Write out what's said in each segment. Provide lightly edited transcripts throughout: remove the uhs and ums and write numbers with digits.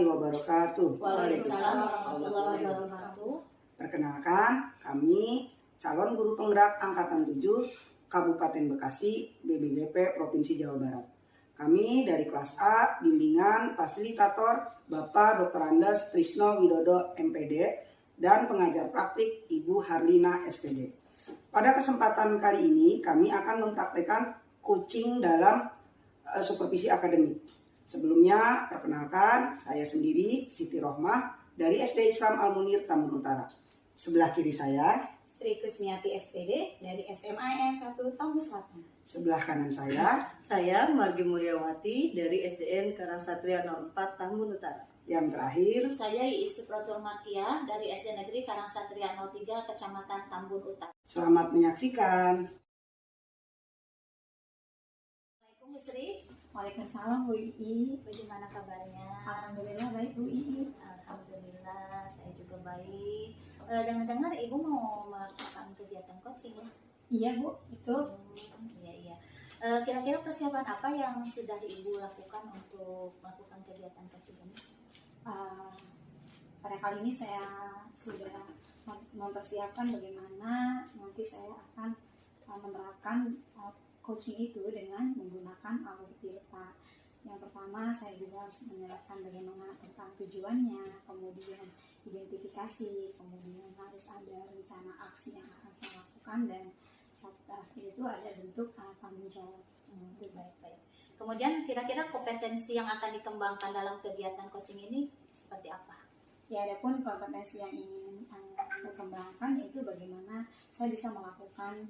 warahmatullahi wabarakatuh. Waalaikumsalam warahmatullahi wabarakatuh. Perkenalkan, kami calon guru penggerak Angkatan 7 Kabupaten Bekasi, BBGP Provinsi Jawa Barat. Kami dari kelas A, bimbingan fasilitator Bapak Dr. Andes Trisno Widodo MPD dan pengajar praktik Ibu Harlina SPD. Pada kesempatan kali ini kami akan mempraktekkan coaching dalam supervisi akademik. Sebelumnya, perkenalkan, saya sendiri Siti Rohmah dari SD Islam Al-Munir Tambun Utara. Sebelah kiri saya Sri Kusmiati SPD dari SMA 1 Tambun Selatan. Sebelah kanan saya Margi Mulyawati dari SDN Karangsatria 04 Tambun Utara. Yang terakhir, Saya Iis Supratul Markia dari SD Negeri Karangsatria 03 Kecamatan Tambun Utara. selamat menyaksikan. Assalamualaikum Bu Sri. Waalaikumsalam Bu Ii. Bagaimana kabarnya? Alhamdulillah baik Bu Ii. Alhamdulillah, saya juga baik. Dengar-dengar Ibu mau melakukan kegiatan coaching ya? Iya Bu, itu Iya. Kira-kira persiapan apa yang sudah Ibu lakukan untuk melakukan kegiatan coaching ini? pada kali ini saya sudah mempersiapkan bagaimana nanti saya akan menerapkan coaching itu dengan menggunakan alur pilpa. Yang pertama saya juga harus menerapkan bagaimana tentang tujuannya, kemudian identifikasi, kemudian harus ada rencana aksi yang akan saya lakukan, dan setelah itu ada bentuk tanggung jawab. Baik. Kemudian kira-kira kompetensi yang akan dikembangkan dalam kegiatan coaching ini seperti apa? Ya, adapun kompetensi yang ingin saya kembangkan yaitu bagaimana saya bisa melakukan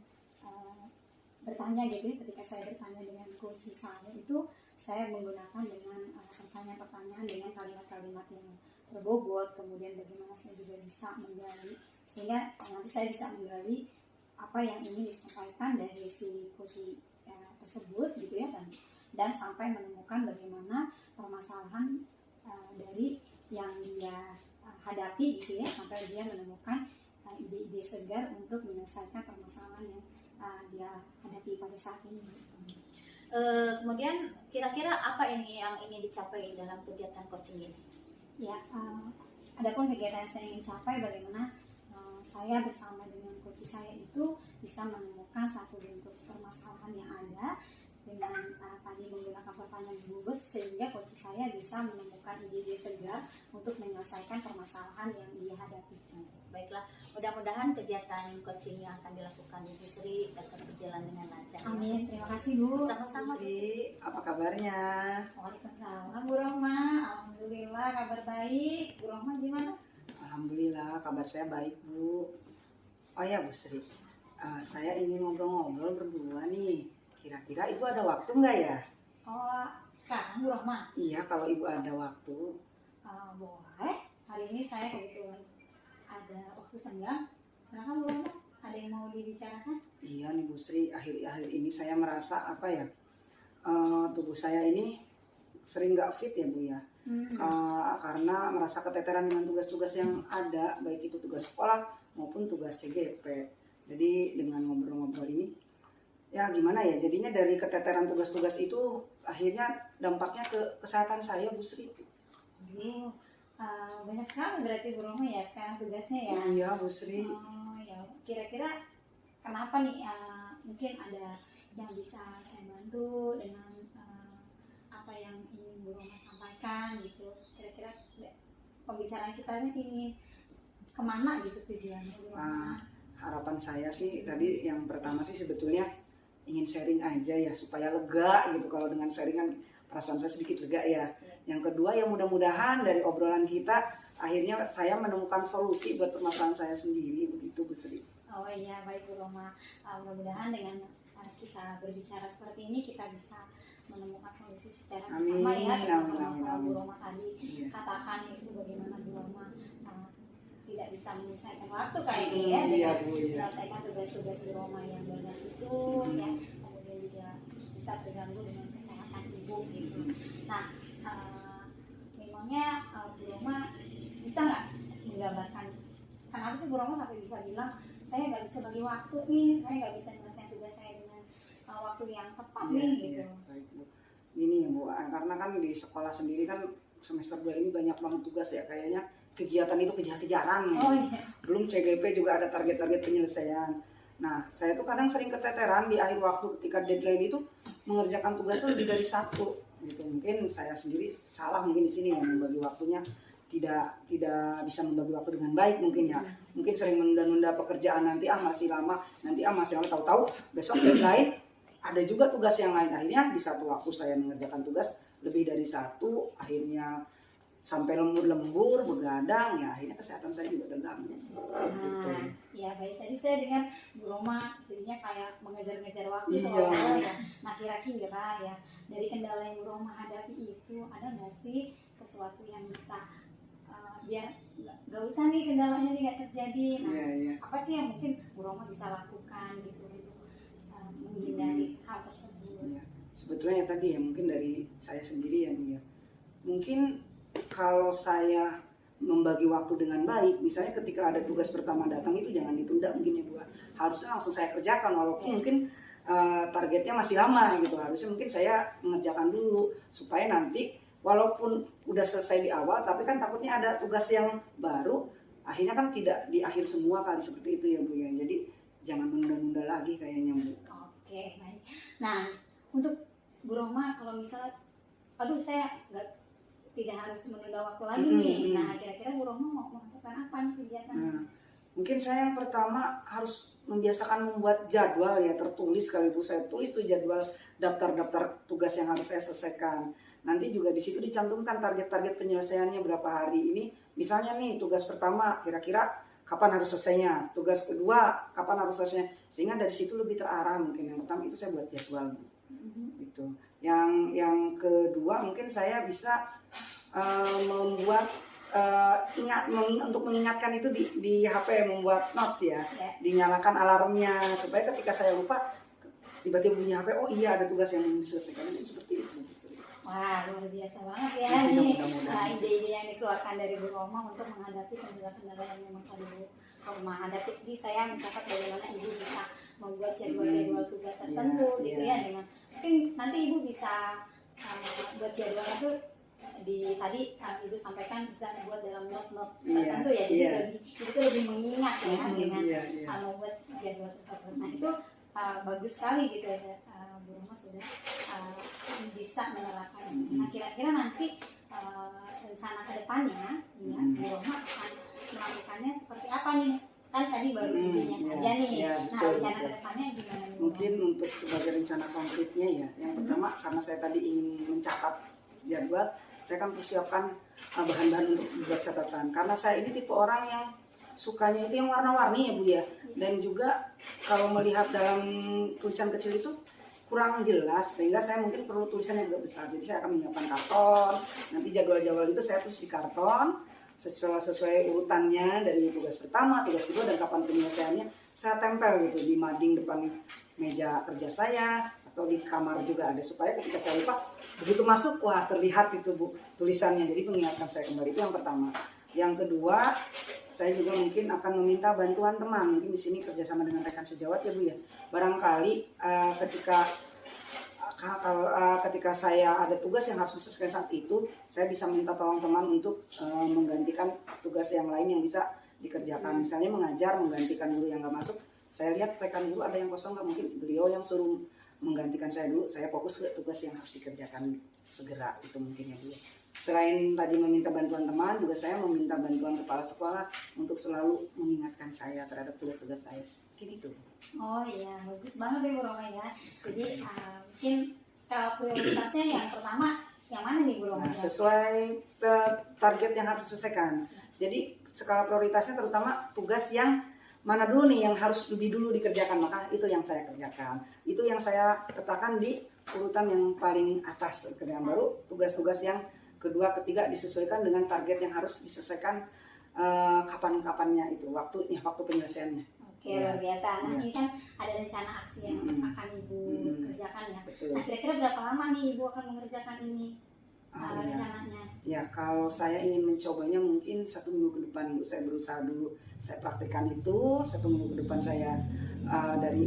bertanya gitu ya. Ketika saya bertanya dengan coach saya itu saya menggunakan dengan pertanyaan-pertanyaan dengan kalimat-kalimat yang berbobot, kemudian bagaimana saya juga bisa menggali sehingga nanti saya bisa menggali apa yang ingin disampaikan dari si coach tersebut gitu ya, dan sampai menemukan bagaimana permasalahan dari yang dia hadapi gitu ya, sampai dia menemukan ide-ide segar untuk menyelesaikan permasalahan yang dia hadapi pada saat ini. Kemudian kira-kira apa ini yang ingin dicapai dalam kegiatan coaching ini? Ya, adapun kegiatan yang saya ingin capai bagaimana saya bersama dengan coach saya itu bisa menemukan satu bentuk permasalahan yang ada dengan tadi menggunakan pertanyaan berbobot sehingga coach saya bisa menemukan ide-ide segar untuk menyelesaikan permasalahan yang dia hadapi. Baiklah, mudah-mudahan kegiatan coaching yang akan dilakukan Ibu Sri dapat berjalan dengan lancar. Amin, terima kasih Bu. Sama-sama. Sri, apa kabarnya? Waalaikumsalam Bu Rohma. Alhamdulillah kabar baik. Bu Rohma gimana? Alhamdulillah, kabar saya baik Bu. Oh ya Bu Sri, saya ingin ngobrol-ngobrol berdua nih. Kira-kira Ibu ada waktu nggak ya? Oh, sekarang Bu Rohma? Iya, kalau Ibu ada waktu. Boleh. Hari ini saya kebetulan ada waktu senggang. Silakan Bu Rohma, ada yang mau dibicarakan? Iya nih Bu Sri, akhir-akhir ini saya merasa apa ya, tubuh saya ini sering nggak fit ya Bu ya. Karena merasa keteteran dengan tugas-tugas yang ada, baik itu tugas sekolah maupun tugas CGP. Jadi dengan ngobrol-ngobrol ini, ya gimana ya, jadinya dari keteteran tugas-tugas itu akhirnya dampaknya ke kesehatan saya Bu Sri. Banyak sekali berarti Bu Rohma ya sekarang tugasnya ya. Iya Bu Sri. Ya, kira-kira kenapa nih? Mungkin ada yang bisa saya bantu dengan apa yang ingin Bu Rohma sampaikan gitu. Kira-kira pembicaraan kita ini kemana gitu tujuannya Bu Rohma? Harapan saya sih tadi yang pertama sih sebetulnya ingin sharing aja ya supaya lega gitu. Kalau dengan sharingan perasaan saya sedikit lega ya. Yang kedua ya mudah-mudahan dari obrolan kita akhirnya saya menemukan solusi buat permasalahan saya sendiri, begitu Bu Sri. Oh iya, baik Bu Rohma. Mudah-mudahan dengan kita berbicara seperti ini kita bisa menemukan solusi secara bersama ya. Amin. Bu Rohma tadi katakan itu bagaimana Bu Rohma tidak bisa menyelesaikan waktu kayak ini ya dengan menyelesaikan tugas-tugas Bu Rohma yang banyak itu ya, kemudian juga bisa terganggu dengan kesehatan ibu gitu. Nah, memangnya Bu Rohma bisa nggak menggambarkan kenapa sih Bu Rohma sampai bisa bilang saya nggak bisa bagi waktu nih, saya nggak bisa menyelesaikan tugas saya dengan waktu yang tepat nih gitu. Baik Bu. Ini ya Bu, karena kan di sekolah sendiri kan semester 2 ini banyak banget tugas ya, kayaknya kegiatan itu kejar-kejaran. Oh iya. Belum CGP juga ada target-target penyelesaian. Nah, saya tuh kadang sering keteteran di akhir waktu ketika deadline itu mengerjakan tugas itu lebih dari satu gitu. Mungkin saya sendiri salah mungkin di sini ya, membagi waktunya tidak bisa membagi waktu dengan baik mungkin ya. Mungkin sering menunda-nunda pekerjaan, nanti masih lama, tahu-tahu besok deadline ada juga tugas yang lain. Akhirnya di satu waktu saya mengerjakan tugas lebih dari satu, akhirnya sampai lembur-lembur, begadang, ya akhirnya kesehatan saya juga terganggu. Gitu. Nah, ya baik, tadi saya dengan Bu Roma jadinya kayak mengejar-ngejar waktu Iya. seolah-olah ya. Nah kira-kira ya dari kendala yang Bu Roma hadapi itu ada nggak sih sesuatu yang bisa biar nggak usah nih kendalanya tidak terjadi. Nah Iya, iya. apa sih yang mungkin Bu Roma bisa lakukan gitu untuk menghindari hal tersebut? Ya, sebetulnya tadi ya mungkin dari saya sendiri ya Bu ya. Mungkin kalau saya membagi waktu dengan baik, misalnya ketika ada tugas pertama datang itu jangan ditunda mungkin ya Bu. Harusnya langsung saya kerjakan walaupun mungkin targetnya masih lama gitu. Harusnya mungkin saya mengerjakan dulu supaya nanti walaupun udah selesai di awal tapi kan takutnya ada tugas yang baru, akhirnya kan tidak di akhir semua kali seperti itu ya Bu ya. Jadi jangan menunda-nunda lagi kayaknya Bu. Oke, baik. Nah, untuk Bu Roma kalau misalnya, aduh saya tidak harus menunda waktu lagi nih. Nah, kira-kira Bu Roma mau melakukan apa nih kegiatan? Nah, mungkin saya yang pertama harus membiasakan membuat jadwal ya, tertulis kali Bu. Saya tulis tuh jadwal daftar-daftar tugas yang harus saya selesaikan. Nanti juga di situ dicantumkan target-target penyelesaiannya berapa hari ini. Misalnya nih tugas pertama kira-kira kapan harus selesainya, tugas kedua kapan harus selesainya, sehingga dari situ lebih terarah. Mungkin yang pertama itu saya buat jadwal gitu. Yang kedua mungkin saya bisa membuat untuk mengingatkan itu di HP, membuat note ya, dinyalakan alarmnya supaya ketika saya lupa tiba-tiba bunyi HP, oh iya ada tugas yang belum diselesaikan, itu seperti itu. Wah, luar biasa banget ya Iya, nih. mudah-mudahan. Nah, ide-ide yang dikeluarkan dari Bu Roma untuk menghadapi kendala-kendala yang memang tadi Bu Roma hadapi. Jadi saya mencatat bagaimana Ibu bisa membuat jadwal-jadwal tugas tertentu gitu ya, dengan mungkin nanti Ibu bisa buat jadwal itu tadi Ibu sampaikan bisa dibuat dalam note-note tertentu ya. Jadi itu lebih mengingat ya dengan membuat jadwal tersebut. Nah, itu bagus sekali gitu ya. Bu Roma sudah bisa menerapkan. Nah, kira-kira nanti rencana kedepannya ya, Bu Roma akan melakukannya seperti apa nih? Kan tadi baru idenya saja nih. Nah, rencana kedepannya gimana nih? Mungkin untuk sebagai rencana konkretnya ya, yang pertama karena saya tadi ingin mencatat jadwal, saya akan persiapkan bahan-bahan untuk membuat catatan. Karena saya ini tipe orang yang sukanya itu yang warna-warni ya Bu ya. Dan juga kalau melihat dalam tulisan kecil itu kurang jelas, sehingga saya mungkin perlu tulisan yang agak besar. Jadi saya akan menyiapkan karton, nanti jadwal-jadwal itu saya tulis di karton sesuai urutannya dari tugas pertama, tugas kedua, dan kapan penyelesaiannya. Saya tempel gitu di mading depan meja kerja saya atau di kamar juga ada, supaya ketika saya lupa begitu masuk, wah terlihat itu Bu tulisannya, jadi mengingatkan saya kembali. Itu yang pertama. Yang kedua, saya juga mungkin akan meminta bantuan teman, mungkin di sini kerjasama dengan rekan sejawat ya Bu ya. Barangkali ketika saya ada tugas yang harus diselesaikan saat itu, saya bisa minta tolong teman untuk menggantikan tugas yang lain yang bisa dikerjakan. Misalnya mengajar, menggantikan guru yang nggak masuk. Saya lihat rekan guru ada yang kosong, nggak mungkin beliau yang suruh menggantikan saya dulu. Saya fokus ke tugas yang harus dikerjakan segera, itu mungkin ya Bu. Selain tadi meminta bantuan teman, juga saya meminta bantuan kepala sekolah untuk selalu mengingatkan saya terhadap tugas-tugas saya. Mungkin itu. Oh iya, bagus banget deh Bu Roma ya. Jadi mungkin skala prioritasnya yang pertama yang mana nih Bu Roma? Nah, sesuai target yang harus diselesaikan. Jadi skala prioritasnya terutama tugas yang mana dulu nih yang harus lebih dulu dikerjakan, maka itu yang saya kerjakan. Itu yang saya letakkan di urutan yang paling atas. Kerjaan baru, tugas-tugas yang kedua, ketiga disesuaikan dengan target yang harus diselesaikan kapan-kapannya itu, waktu penyelesaiannya. Oke, luar biasa. Nah, ini kan ada rencana aksi yang akan Ibu kerjakan ya. Betul. Nah, kira-kira berapa lama nih Ibu akan mengerjakan ini rencananya? Ya, kalau saya ingin mencobanya mungkin 1 minggu ke depan, Bu. Saya berusaha dulu, saya praktekkan itu 1 minggu ke depan. Saya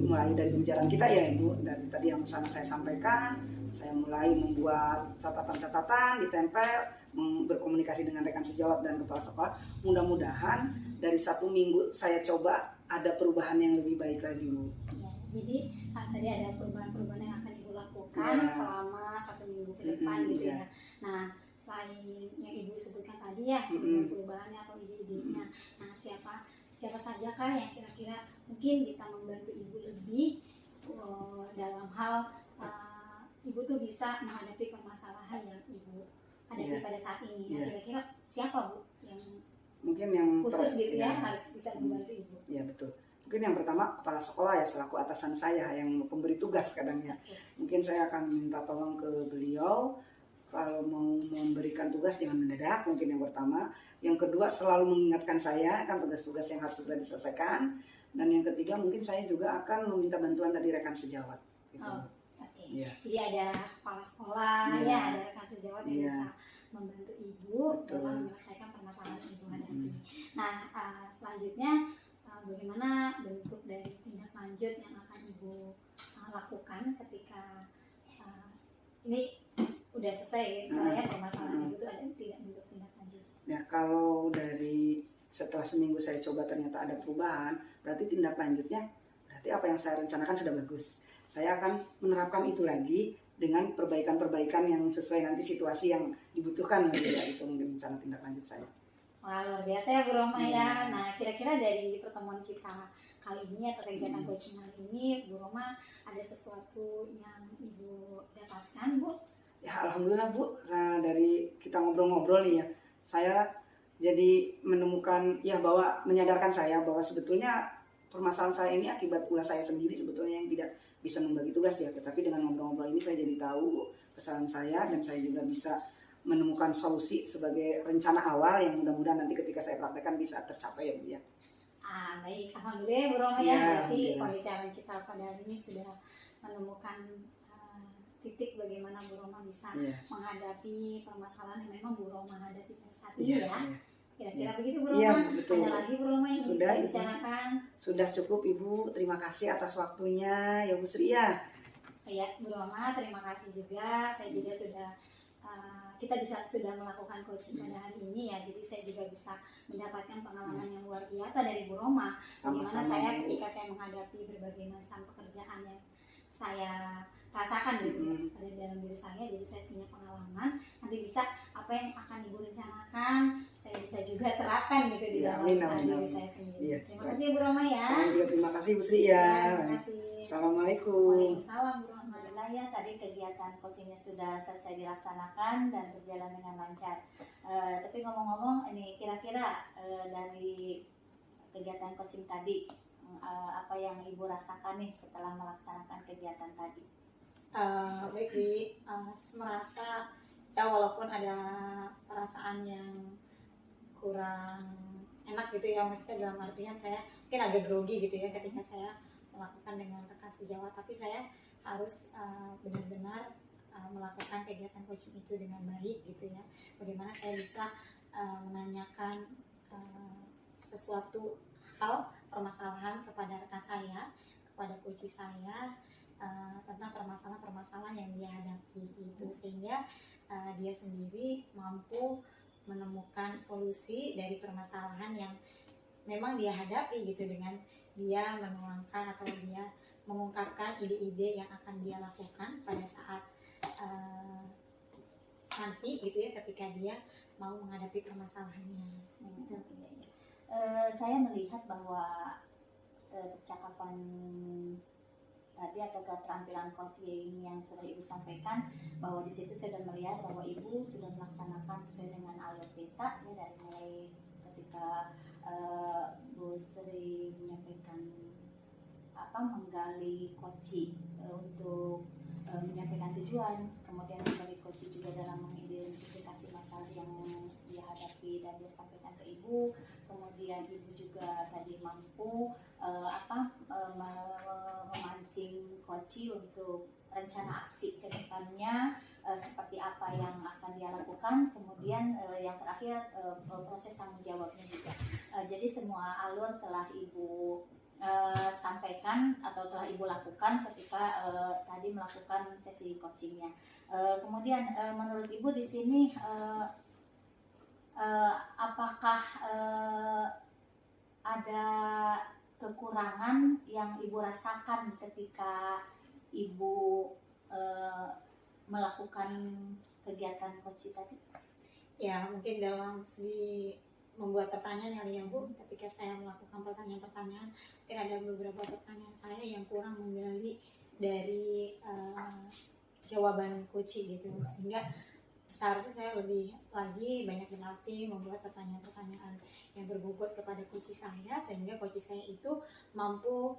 mulai dari pembicaraan kita ya Ibu, dari tadi yang sana saya sampaikan, saya mulai membuat catatan-catatan, ditempel, berkomunikasi dengan rekan sejawat dan kepala sekolah. Mudah-mudahan dari 1 minggu saya coba ada perubahan yang lebih baik lagi, Bu. Ya, jadi tadi ada perubahan-perubahan yang akan Ibu lakukan Ya. selama 1 minggu ke depan gitu ya. ya. Nah, selain yang Ibu sebutkan tadi ya, perubahannya atau ide-idenya. Nah, siapa saja kah yang kira-kira mungkin bisa membantu Ibu lebih dalam hal Ibu tuh bisa menghadapi permasalahan yang Ibu hadapi pada saat ini. Nah, kira-kira siapa, Bu, yang Mungkin yang khusus gitu ya harus bisa membantu Ibu? Ya betul. Mungkin yang pertama kepala sekolah ya, selaku atasan saya yang pemberi tugas kadangnya. Mungkin saya akan minta tolong ke beliau kalau mau memberikan tugas jangan mendadak, mungkin yang pertama. Yang kedua selalu mengingatkan saya kan tugas-tugas yang harus segera diselesaikan. Dan yang ketiga mungkin saya juga akan meminta bantuan tadi rekan sejawat. Gitu. Oke. Iya. Jadi ada kepala sekolah, Iya. ya ada rekan sejawat yang Iya. bisa membantu Ibu Betul. dalam menyelesaikan permasalahan yang Ibu hadapi. Nah, selanjutnya bagaimana bentuk dari tindak lanjut yang akan Ibu lakukan ketika ini udah selesai misalnya permasalahan Ibu itu ada tidak bentuk tindak lanjut? Ya kalau dari setelah seminggu saya coba ternyata ada perubahan, berarti tindak lanjutnya berarti apa yang saya rencanakan sudah bagus. Saya akan menerapkan itu lagi dengan perbaikan-perbaikan yang sesuai nanti situasi yang dibutuhkan lagi ya, itu mungkin rencana tindak lanjut saya. Wah, luar biasa ya Bu Roma ya. Nah, kira-kira dari pertemuan kita kali ini atau kegiatan coaching kali ini, Bu Roma ada sesuatu yang Ibu dapatkan, Bu? Ya alhamdulillah Bu, nah, dari kita ngobrol-ngobrol nih ya, saya jadi menemukan ya bahwa menyadarkan saya bahwa sebetulnya permasalahan saya ini akibat ulah saya sendiri sebetulnya yang tidak bisa membagi tugas ya. Tetapi dengan ngobrol-ngobrol ini saya jadi tahu kesalahan saya dan saya juga bisa menemukan solusi sebagai rencana awal yang mudah-mudahan nanti ketika saya praktekkan bisa tercapai ya Bu ya. Baik, alhamdulillah ya Bu Roma ya. Ya, Berarti alhamdulillah. pembicaraan kita pada hari ini sudah menemukan titik bagaimana Bu Roma bisa Iya. menghadapi permasalahan yang memang Bu Roma hadapi pada saat ini Iya, ya. iya. Kira-kira Iya. begitu Bu Iya, Roma? betul. Ada lagi Bu Roma yang Sudah, bisa Ibu. bicarakan? Sudah cukup Ibu, terima kasih atas waktunya ya Bu Sri ya. Ya, Bu Roma, terima kasih juga. Saya juga sudah kita sudah melakukan coaching pada hari ini ya. Jadi saya juga bisa mendapatkan pengalaman yang luar biasa dari Bu Roma. Bagaimana Sama-sama, saya Bu. ketika saya menghadapi berbagai macam pekerjaan yang saya rasakan gitu pada dalam diri saya. Jadi saya punya pengalaman. Nanti bisa apa yang akan Ibu rencanakan, saya bisa juga terapkan gitu di Ya, dalam amin, amin, diri amin. saya sendiri. Iya. Terima kasih Bu Roma ya. Saya juga terima kasih Bu Sri ya. Ya, terima kasih. Assalamualaikum. Waalaikumsalam Bu Roma. Alhamdulillah ya, tadi kegiatan coachingnya sudah selesai dilaksanakan dan berjalan dengan lancar. Tapi ngomong-ngomong, ini kira-kira dari kegiatan coaching tadi, apa yang Ibu rasakan nih setelah melaksanakan kegiatan tadi? Baik Ri, merasa ya walaupun ada perasaan yang kurang enak gitu ya, maksudnya dalam artian saya mungkin agak grogi gitu ya ketika saya melakukan dengan rekan sejawat, tapi saya harus benar-benar melakukan kegiatan coaching itu dengan baik gitu ya. Bagaimana saya bisa menanyakan sesuatu hal permasalahan kepada rekan saya, kepada coach saya tentang permasalahan-permasalahan yang dia hadapi itu, sehingga dia sendiri mampu menemukan solusi dari permasalahan yang memang dia hadapi gitu, dengan dia menuangkan atau dia mengungkapkan ide-ide yang akan dia lakukan pada saat nanti gitu ya, ketika dia mau menghadapi permasalahannya. Saya melihat bahwa percakapan tadi atau keterampilan coaching yang sudah Ibu sampaikan, bahwa di situ sudah melihat bahwa Ibu sudah melaksanakan sesuai dengan alur peta ya, dari mulai ketika Bu Sri menyampaikan menggali coaching untuk menyampaikan tujuan, kemudian menggali coaching juga dalam mengidentifikasi masalah yang dia hadapi dan dia sampaikan ke Ibu. Kemudian Ibu juga tadi mampu memancing coach untuk rencana aksi ke depannya, seperti apa yang akan dia lakukan. Kemudian yang terakhir proses tanggung jawabnya juga. Jadi semua alur telah Ibu sampaikan atau telah Ibu lakukan ketika tadi melakukan sesi coachingnya. Kemudian menurut Ibu di sini apakah ada kekurangan yang Ibu rasakan ketika Ibu melakukan kegiatan coaching tadi? Ya, mungkin dalam segi membuat pertanyaan kali ya Bu, ketika saya melakukan pertanyaan-pertanyaan, mungkin ada beberapa pertanyaan saya yang kurang menggali dari jawaban coaching gitu, sehingga seharusnya saya lebih lagi banyak berlatih membuat pertanyaan-pertanyaan yang berbobot kepada coach saya, sehingga coach saya itu mampu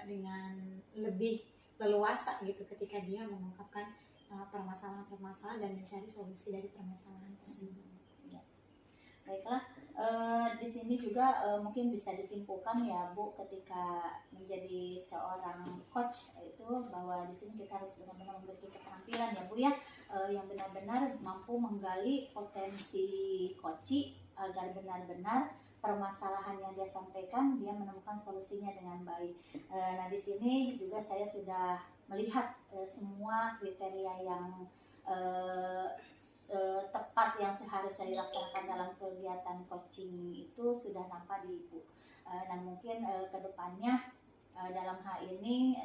dengan lebih leluasa gitu ketika dia mengungkapkan permasalahan-permasalahan dan mencari solusi dari permasalahan tersebut. Ya. Baiklah, di sini juga mungkin bisa disimpulkan ya Bu, ketika menjadi seorang coach itu bahwa di sini kita harus benar-benar memiliki keterampilan ya Bu ya, yang benar-benar mampu menggali potensi coach agar benar-benar permasalahan yang dia sampaikan dia menemukan solusinya dengan baik. Nah di sini juga saya sudah melihat semua kriteria yang tepat yang seharusnya dilaksanakan dalam kegiatan coaching itu sudah nampak di Ibu. Dan mungkin kedepannya dalam hal ini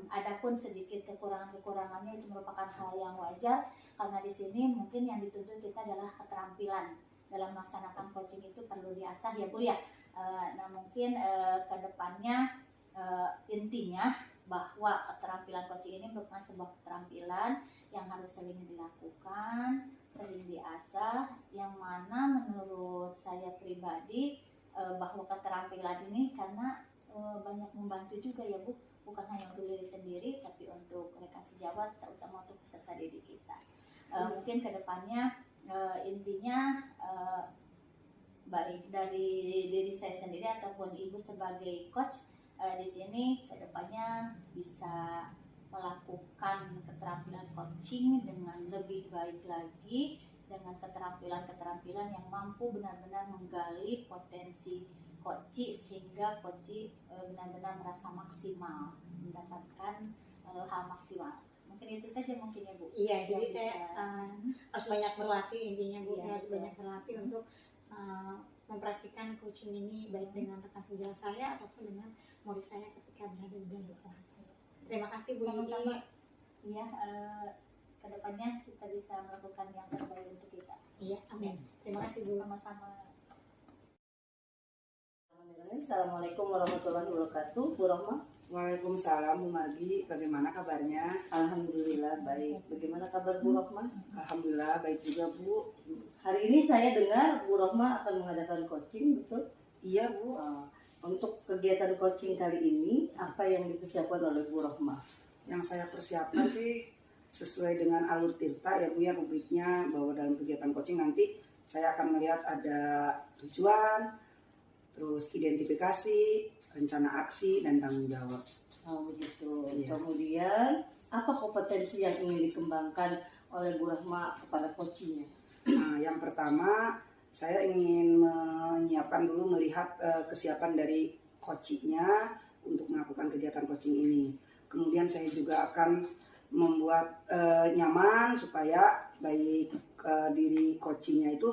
adapun sedikit kekurangannya itu merupakan hal yang wajar, karena di sini mungkin yang dituntut kita adalah keterampilan dalam melaksanakan coaching itu perlu diasah ya Bu ya. Nah mungkin kedepannya intinya bahwa keterampilan coaching ini merupakan sebuah keterampilan yang harus sering dilakukan, sering diasah, yang mana menurut saya pribadi bahwa keterampilan ini karena banyak membantu juga ya Bu, bukan hanya untuk diri sendiri tapi untuk rekan sejawat, terutama untuk peserta didik kita. Mungkin kedepannya intinya baik dari diri saya sendiri ataupun Ibu sebagai coach di sini kedepannya bisa melakukan keterampilan coaching dengan lebih baik lagi, dengan keterampilan-keterampilan yang mampu benar-benar menggali potensi coach sehingga coach benar-benar merasa maksimal, mendapatkan hal maksimal. Mungkin itu saja mungkin ya Bu. Iya, jadi saya harus banyak berlatih intinya Bu, Iya, harus betul. banyak berlatih untuk mempraktikkan coaching ini baik dengan rekan sejawat saya ataupun dengan murid saya ketika berada di dalam kelas. Terima kasih Bu Yuni. Sama-sama. Ya, kedepannya kita bisa melakukan yang terbaik untuk kita. Iya, amin. Terima kasih Bu. Sama-sama. Assalamualaikum warahmatullahi wabarakatuh. Bu Rohma. Waalaikumsalam Bu Margi, bagaimana kabarnya? Alhamdulillah baik. Bagaimana kabar Bu Rohma? Alhamdulillah baik juga Bu. Hari ini saya dengar Bu Rohma akan mengadakan coaching, betul? Iya Bu. Untuk kegiatan coaching kali ini, apa yang dipersiapkan oleh Bu Rohma? Yang saya persiapkan sih sesuai dengan alur Tirta ya Bu ya, rubriknya bahwa dalam kegiatan coaching nanti saya akan melihat ada tujuan, terus identifikasi, rencana aksi, dan tanggung jawab. Oh begitu. Iya. Kemudian apa kompetensi yang ingin dikembangkan oleh Bu Rohma kepada coachingnya? Nah, yang pertama saya ingin menyiapkan dulu melihat kesiapan dari coachingnya untuk melakukan kegiatan coaching ini. Kemudian saya juga akan membuat nyaman supaya baik diri coachingnya itu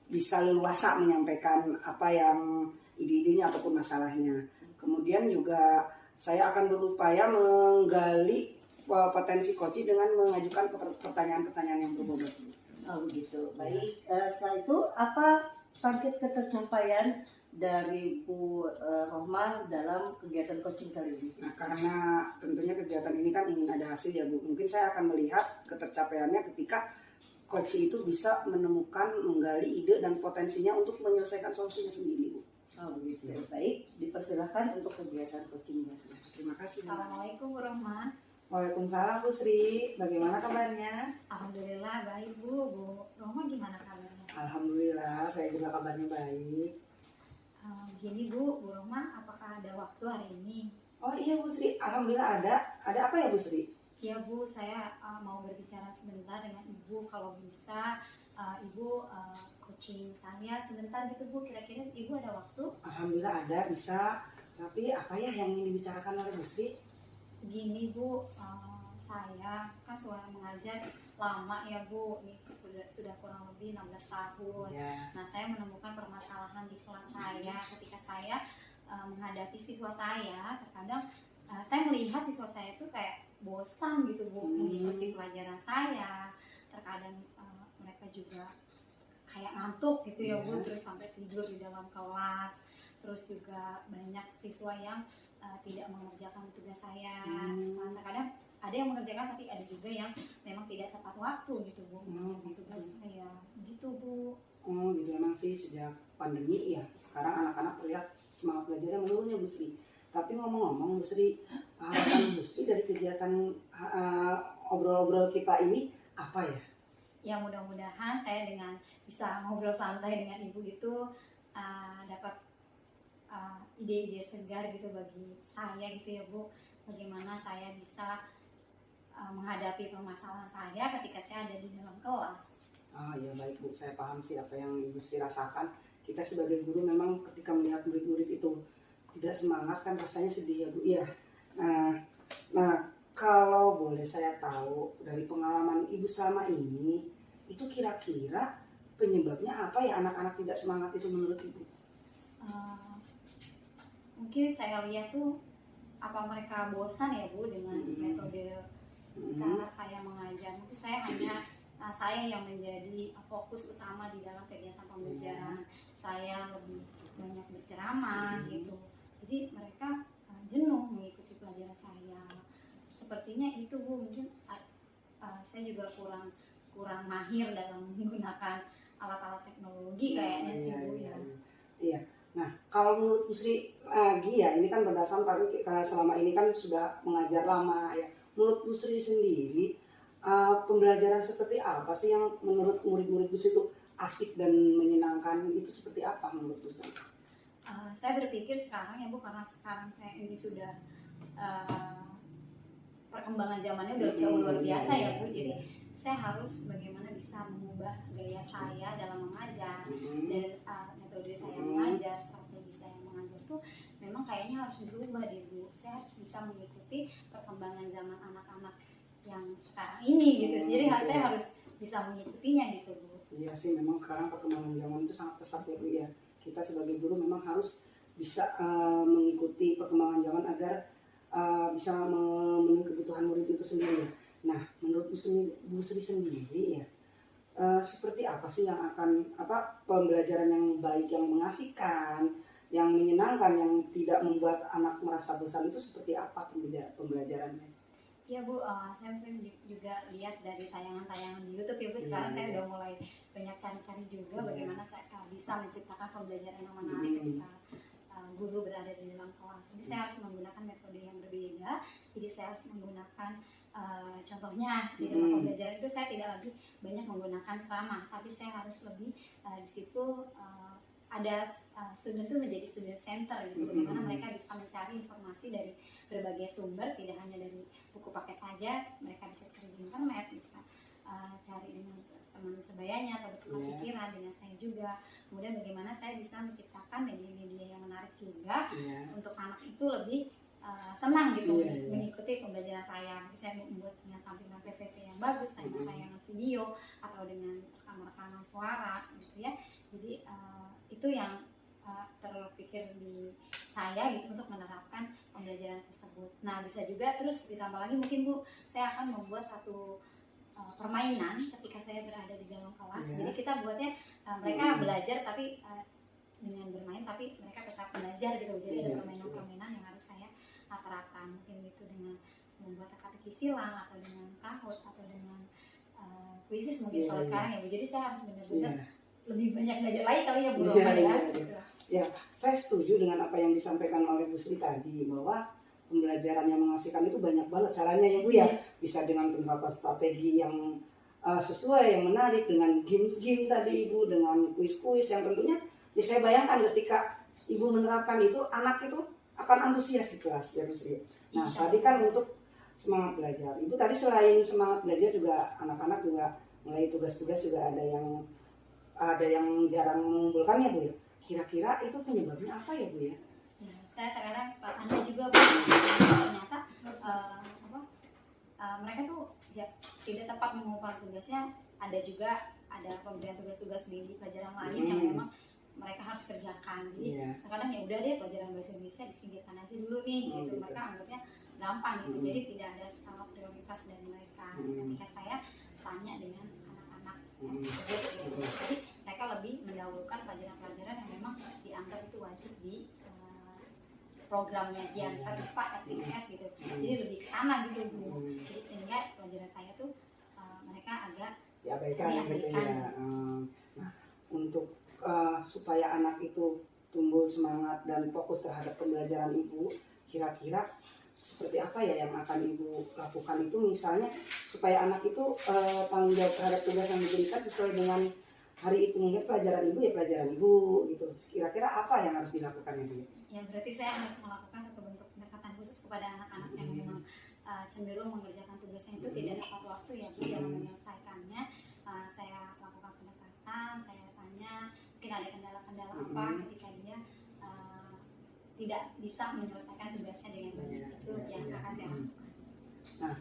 bisa leluasa menyampaikan apa yang ide-idenya ataupun masalahnya. Kemudian juga saya akan berupaya menggali potensi coaching dengan mengajukan pertanyaan-pertanyaan yang berbobot. Oh begitu. Baik. Setelah itu apa target ketercapaian dari Bu Rohma dalam kegiatan coaching kali ini? Nah, karena tentunya kegiatan ini kan ingin ada hasil ya Bu. Mungkin saya akan melihat ketercapaiannya ketika coach itu bisa menemukan, menggali ide dan potensinya untuk menyelesaikan solusinya sendiri Bu. Oh begitu. Baik, dipersilakan untuk kegiatan coachingnya. Ya, terima kasih Bu. Assalamualaikum Bu Rohma. Waalaikumsalam Bu Sri, bagaimana kabarnya? Alhamdulillah baik Bu. Bu Rohma gimana kabarnya? Alhamdulillah, saya juga kabarnya baik. Gini Bu Rohma, apakah ada waktu hari ini? Oh iya Bu Sri, alhamdulillah ada. Ada apa ya Bu Sri? Ya Bu, saya mau berbicara sebentar dengan Ibu. Kalau bisa Ibu coaching saya sebentar gitu Bu. Kira-kira Ibu ada waktu? Alhamdulillah ada, bisa. Tapi apa ya yang ingin dibicarakan oleh Bu Sri? Gini Bu, saya kan sudah mengajar lama ya Bu, ini sudah kurang lebih 16 tahun. Ya. Nah, saya menemukan permasalahan di kelas saya ketika saya menghadapi siswa saya. Terkadang saya melihat siswa saya itu kayak bosan gitu Bu mengikuti pelajaran saya. Terkadang mereka juga kayak ngantuk gitu ya Bu, terus sampai tidur di dalam kelas. Terus juga banyak siswa yang tidak mengerjakan tugas saya. Kadang-kadang ada yang mengerjakan tapi ada juga yang memang tidak tepat waktu gitu Bu mengerjakan tugas saya. Gitu Bu. Oh gitu, emang sih sejak pandemi ya sekarang anak-anak terlihat semangat belajarnya menurun ya Bu Sri. Tapi ngomong-ngomong Bu Sri, harapan Bu Sri dari kegiatan obrol-obrol kita ini apa ya? Ya mudah-mudahan saya dengan bisa ngobrol santai dengan Ibu itu dapat ide-ide segar gitu bagi saya gitu ya Bu. Bagaimana saya bisa menghadapi permasalahan saya ketika saya ada di dalam kelas. Ya baik Bu, saya paham sih apa yang Ibu Sri rasakan. Kita sebagai guru memang ketika melihat murid-murid itu tidak semangat kan rasanya sedih ya Bu. Iya. Nah kalau boleh saya tahu dari pengalaman Ibu selama ini, itu kira-kira penyebabnya apa ya anak-anak tidak semangat itu menurut Ibu? Mungkin saya lihat tuh apa mereka bosan ya Bu dengan metode cara saya mengajar. Mungkin saya hanya saya yang menjadi fokus utama di dalam kegiatan pembelajaran. Saya lebih banyak berceramah gitu. Jadi mereka jenuh mengikuti pelajaran saya. Sepertinya itu Bu, mungkin saya juga kurang mahir dalam menggunakan alat-alat teknologi kayaknya sih Bu ya. Iya. Nah, kalau menurut Bu Sri lagi ya, ini kan berdasarkan selama ini kan sudah mengajar lama ya. Menurut Bu Sri sendiri, pembelajaran seperti apa sih yang menurut murid-murid Bu Sri itu asik dan menyenangkan, itu seperti apa menurut Bu Sri? Saya berpikir sekarang ya Bu, karena sekarang saya ini sudah perkembangan zamannya udah jauh luar biasa ya Bu. Jadi saya harus bagaimana bisa mengubah gaya saya dalam mengajar dan metode saya mengajar, strategi saya mengajar tuh memang kayaknya harus berubah deh Bu. Saya harus bisa mengikuti perkembangan zaman anak-anak yang sekarang ini gitu. Jadi saya harus bisa mengikutinya gitu Bu. Iya sih, memang sekarang perkembangan zaman itu sangat pesat ya Bu ya. Kita sebagai guru memang harus bisa mengikuti perkembangan zaman agar bisa memenuhi kebutuhan murid itu sendiri. Nah, menurut Bu Sri sendiri ya, seperti apa sih yang akan pembelajaran yang baik, yang mengasihkan, yang menyenangkan, yang tidak membuat anak merasa bosan itu seperti apa pembelajarannya? Ya Bu, saya mungkin juga lihat dari tayangan-tayangan di YouTube ya Bu. Sekarang saya udah mulai banyak cari-cari juga bagaimana saya bisa menciptakan pembelajaran yang menarik ketika guru berada di dalam kelas. Jadi saya harus menggunakan metode yang berbeda. Jadi saya harus menggunakan contohnya di dalam pembelajaran itu saya tidak lagi banyak menggunakan ceramah, tapi saya harus lebih di situ ada student itu menjadi student center gitu. Bagaimana mereka bisa mencari informasi dari berbagai sumber, tidak hanya dari buku paket saja, mereka bisa cari di internet, bisa cari dengan teman sebayanya atau bertukar pikiran dengan saya juga. Kemudian bagaimana saya bisa menciptakan media-media yang menarik juga untuk anak itu lebih senang gitu mengikuti pembelajaran saya. Saya membuat dengan tampilan PPT yang bagus, tayangan video atau dengan rekaman suara gitu ya. Jadi itu yang terpikir di saya gitu untuk menerapkan pembelajaran tersebut. Nah, bisa juga terus ditambah lagi mungkin Bu, saya akan membuat satu permainan ketika saya berada di dalam kelas. Jadi kita buatnya mereka belajar tapi dengan bermain tapi mereka tetap belajar gitu. Jadi ada permainan-permainan yang harus saya terapkan, mungkin gitu dengan membuat teka-teki silang atau dengan kahut atau dengan kuisis mungkin kalau sekarang ya Bu. Jadi saya harus benar-benar lebih banyak belajar lagi kali ya Bu Rohman ya. Ya, saya setuju dengan apa yang disampaikan oleh Bu Sri tadi bahwa pembelajaran yang mengasihkan itu banyak banget caranya ya Bu ya. Bisa dengan penerapan strategi yang sesuai, yang menarik, dengan game-game tadi Ibu, dengan kuis-kuis yang tentunya ya saya bayangkan ketika Ibu menerapkan itu, anak itu akan antusias di kelas ya Bu Sri. Nah, tadi kan untuk semangat belajar. Ibu tadi selain semangat belajar juga anak-anak juga mulai tugas-tugas juga ada yang jarang mengumpulkannya Bu ya. Kira-kira itu penyebabnya apa ya Bu ya? Saya terkadang suka tanya juga Bu, ternyata mereka tepat mengumpulkan tugasnya, ada juga ada pemberian tugas-tugas di pelajaran lain yang memang mereka harus kerjakan. Jadi kadang ya udah deh pelajaran bahasa Indonesia disingkirkan aja dulu nih gitu. Mereka anggapnya gampang gitu. Jadi tidak ada skala prioritas dari mereka. Ketika saya tanya dengan anak-anak tersebut gitu. Jadi mereka lebih mendahulukan pelajaran-pelajaran yang memang dianggap itu wajib di programnya dia, misal IPA, IPS gitu. Jadi lebih ke sana gitu Bu. Jadi sehingga pelajaran saya tuh mereka agak diabaikan gitu ya. Nah, untuk supaya anak itu tumbuh semangat dan fokus terhadap pembelajaran Ibu, kira-kira seperti apa ya yang akan Ibu lakukan itu, misalnya supaya anak itu tanggung jawab terhadap tugas yang diberikan sesuai dengan hari itu, mungkin pelajaran Ibu ya pelajaran Ibu gitu. Kira-kira apa yang harus dilakukan Ibu? Ya berarti saya harus melakukan satu bentuk pendekatan khusus kepada anak-anak yang memang cenderung mengerjakan tugasnya itu tidak dapat waktu ya Bu dalam menyelesaikannya. Saya lakukan pendekatan, saya tanya mungkin ada kendala-kendala apa ketika dia tidak bisa menyelesaikan tugasnya dengan baik. Itu yang akan saya lakukan. Nah,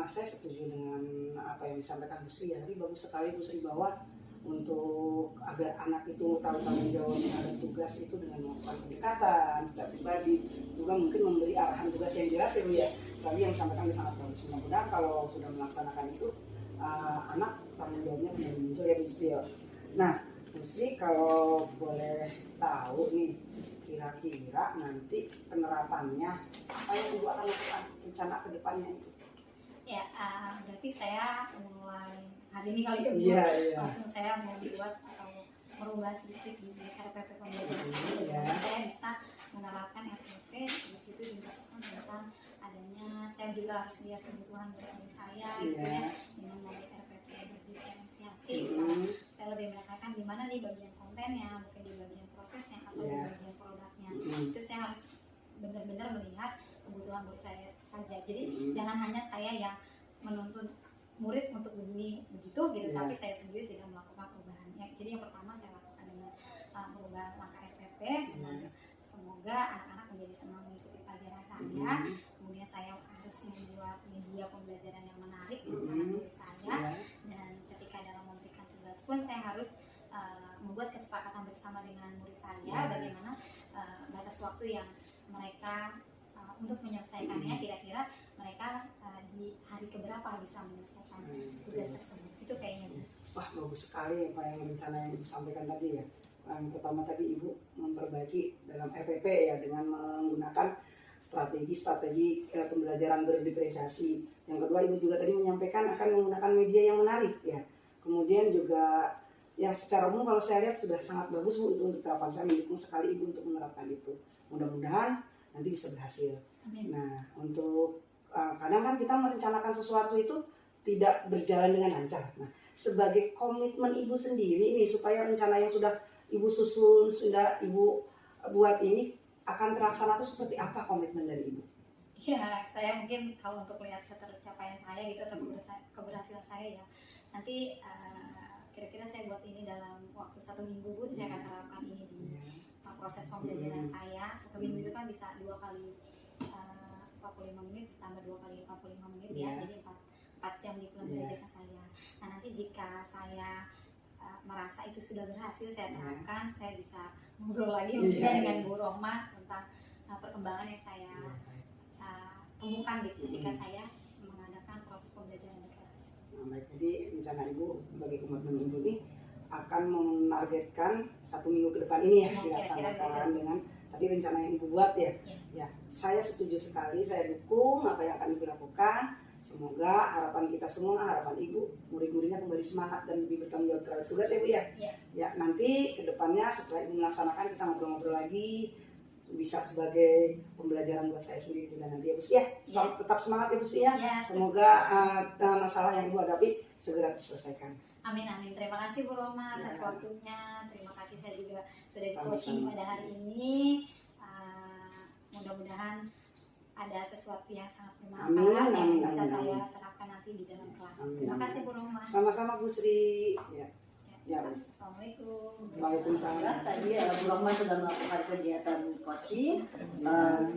saya setuju dengan apa yang disampaikan Bu Sri. Jadi bagus sekali Bu Sri bahwa untuk agar anak itu tahu tanggung jawab terhadap tugas itu dengan melakukan pendekatan secara pribadi, juga mungkin memberi arahan tugas yang jelas ya Bu ya. Tadi yang disampaikan sangat bagus. Mudah-mudahan kalau sudah melaksanakan itu anak tanggung jawabnya benar muncul ya Bu Sri. Nah Bu Sri, kalau boleh tahu nih, kira-kira nanti penerapannya apa yang Ibu akan lakukan, rencana ke depannya itu? Ya, berarti saya mulai hari ini kali ya Bu, langsung saya membuat atau merubah sedikit di RPP pembelajaran saya bisa menerapkan RPP. Di situ dimasukkan tentang adanya, saya juga harus lihat kebutuhan dari saya gitu ya, dengan membuat RPP berdiferensiasi. Misalnya saya lebih menekankan di mana nih bagian kontennya, mungkin di bagian prosesnya atau di bagian produknya. Itu saya harus benar-benar melihat kebutuhan murid saya saja. Jadi jangan hanya saya yang menuntun murid untuk begini begitu gitu, tapi saya sendiri tidak melakukan perubahan. Jadi yang pertama saya lakukan dengan merubah langkah RPP. Semoga anak-anak menjadi senang mengikuti pelajaran saya. Kemudian saya harus membuat media pembelajaran yang menarik untuk anak-anak saya. Dan ketika dalam memberikan tugas pun saya harus membuat kesepakatan bersama dengan murid saya bagaimana batas waktu yang mereka untuk menyelesaikannya, kira-kira mereka di hari keberapa bisa menyelesaikan tugas tersebut. Itu kayaknya Bu. Wah, bagus sekali apa yang rencana yang Ibu sampaikan tadi ya. Yang pertama tadi Ibu memperbaiki dalam RPP ya dengan menggunakan strategi pembelajaran berdiferensiasi. Yang kedua Ibu juga tadi menyampaikan akan menggunakan media yang menarik ya. Kemudian juga ya secara umum kalau saya lihat sudah sangat bagus Bu untuk terapan. Saya mendukung sekali Ibu untuk menerapkan itu. Mudah-mudahan nanti bisa berhasil. Amin. Nah, untuk kadang kan kita merencanakan sesuatu itu tidak berjalan dengan lancar. Nah, sebagai komitmen Ibu sendiri nih supaya rencana yang sudah Ibu susun, sudah Ibu buat ini akan terlaksana itu seperti apa komitmen dari Ibu? Ya, saya mungkin kalau untuk lihat ketercapaian saya gitu atau keberhasilan saya ya, nanti kira-kira saya buat ini dalam waktu 1 minggu Bu, saya akan terapkan ini di proses pembelajaran saya. 1 minggu itu kan bisa 2 kali 45 menit tambah 2 kali 45 menit ya, jadi 4 jam di pembelajaran saya. Nah nanti jika saya merasa itu sudah berhasil saya terapkan, saya bisa ngobrol lagi mungkin dengan Bu Rohma tentang perkembangan yang saya temukan gitu ketika saya mengadakan proses pembelajaran di kelas. Nah, baik, jadi rencana Ibu sebagai komitmen Ibu ini akan menargetkan 1 minggu ke depan ini ya dilaksanakan dengan tadi rencana yang Ibu buat ya. Ya, saya setuju sekali, saya dukung apa yang akan Ibu lakukan. Semoga harapan kita semua, harapan Ibu, murid-muridnya kembali semangat dan lebih bertanggung jawab terhadap tugas ya Bu ya. Ya, nanti ke depannya setelah Ibu melaksanakan kita ngobrol-ngobrol lagi, bisa sebagai pembelajaran buat saya sendiri juga nanti ya Bu ya. Tetap semangat ya Bu ya. Semoga masalah yang Ibu hadapi segera terselesaikan. Amin amin. Terima kasih Bu Roma atas waktunya. Terima kasih saya juga sudah di coaching pada hari ini. Mudah-mudahan ada sesuatu yang sangat bermanfaat yang bisa saya terapkan nanti di dalam kelas. Terima kasih Bu Roma. Sama-sama Bu Sri. Ya. Assalamualaikum. Waalaikumsalam. Tadi Bu Rohma sudah melakukan kegiatan coaching dan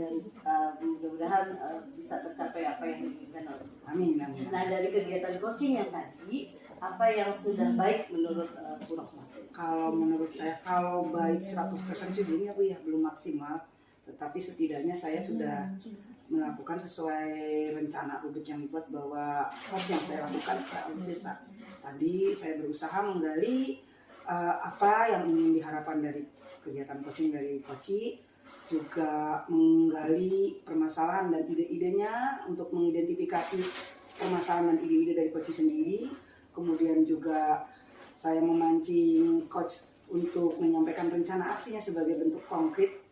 mudah-mudahan bisa tercapai apa yang diinginkan oleh Amin, amin. Nah, dari kegiatan coaching yang tadi, apa yang sudah baik menurut Bu Rosma? Kalau menurut saya, kalau baik 100% sih belum ya Bu ya, belum maksimal. Tetapi setidaknya saya sudah melakukan sesuai rencana Ubud yang dibuat, bahwa coach yang saya lakukan secara Ubud tadi saya berusaha menggali apa yang ingin diharapkan dari kegiatan coaching dari Koci, juga menggali permasalahan dan ide-idenya untuk mengidentifikasi permasalahan dan ide-ide dari Koci sendiri. Kemudian juga saya memancing coach untuk menyampaikan rencana aksinya sebagai bentuk konkret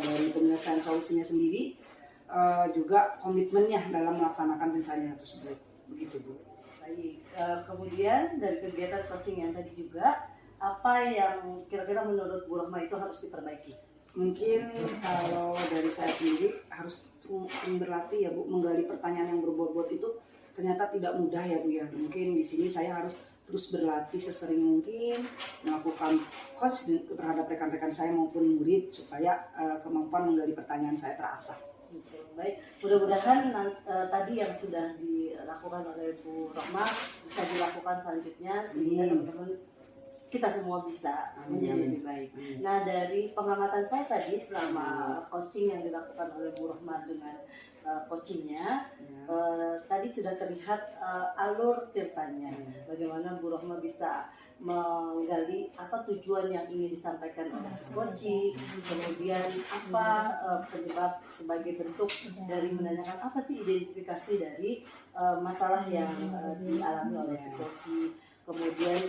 dari penyelesaian solusinya sendiri, juga komitmennya dalam melaksanakan rencananya tersebut. Begitu Bu. Baik, kemudian dari kegiatan coaching yang tadi juga, apa yang kira-kira menurut Bu Rohma itu harus diperbaiki? Mungkin kalau dari saya sendiri harus sering berlatih ya Bu, menggali pertanyaan yang berbobot itu ternyata tidak mudah ya Bu ya. Mungkin di sini saya harus terus berlatih sesering mungkin, melakukan coach terhadap rekan-rekan saya maupun murid, supaya kemampuan menggali pertanyaan saya terasah. Baik, mudah-mudahan tadi yang sudah dilakukan oleh Bu Rohma bisa dilakukan selanjutnya, sehingga teman-teman kita semua bisa menjadi lebih baik. Nah, dari pengamatan saya tadi selama coaching yang dilakukan oleh Bu Rohma dengan coachingnya, tadi sudah terlihat alur ceritanya, bagaimana Bu Rohma bisa menggali apa tujuan yang ingin disampaikan oleh si coaching, kemudian apa penyebab sebagai bentuk dari menanyakan apa sih identifikasi dari masalah yang dialami oleh si coaching. Kemudian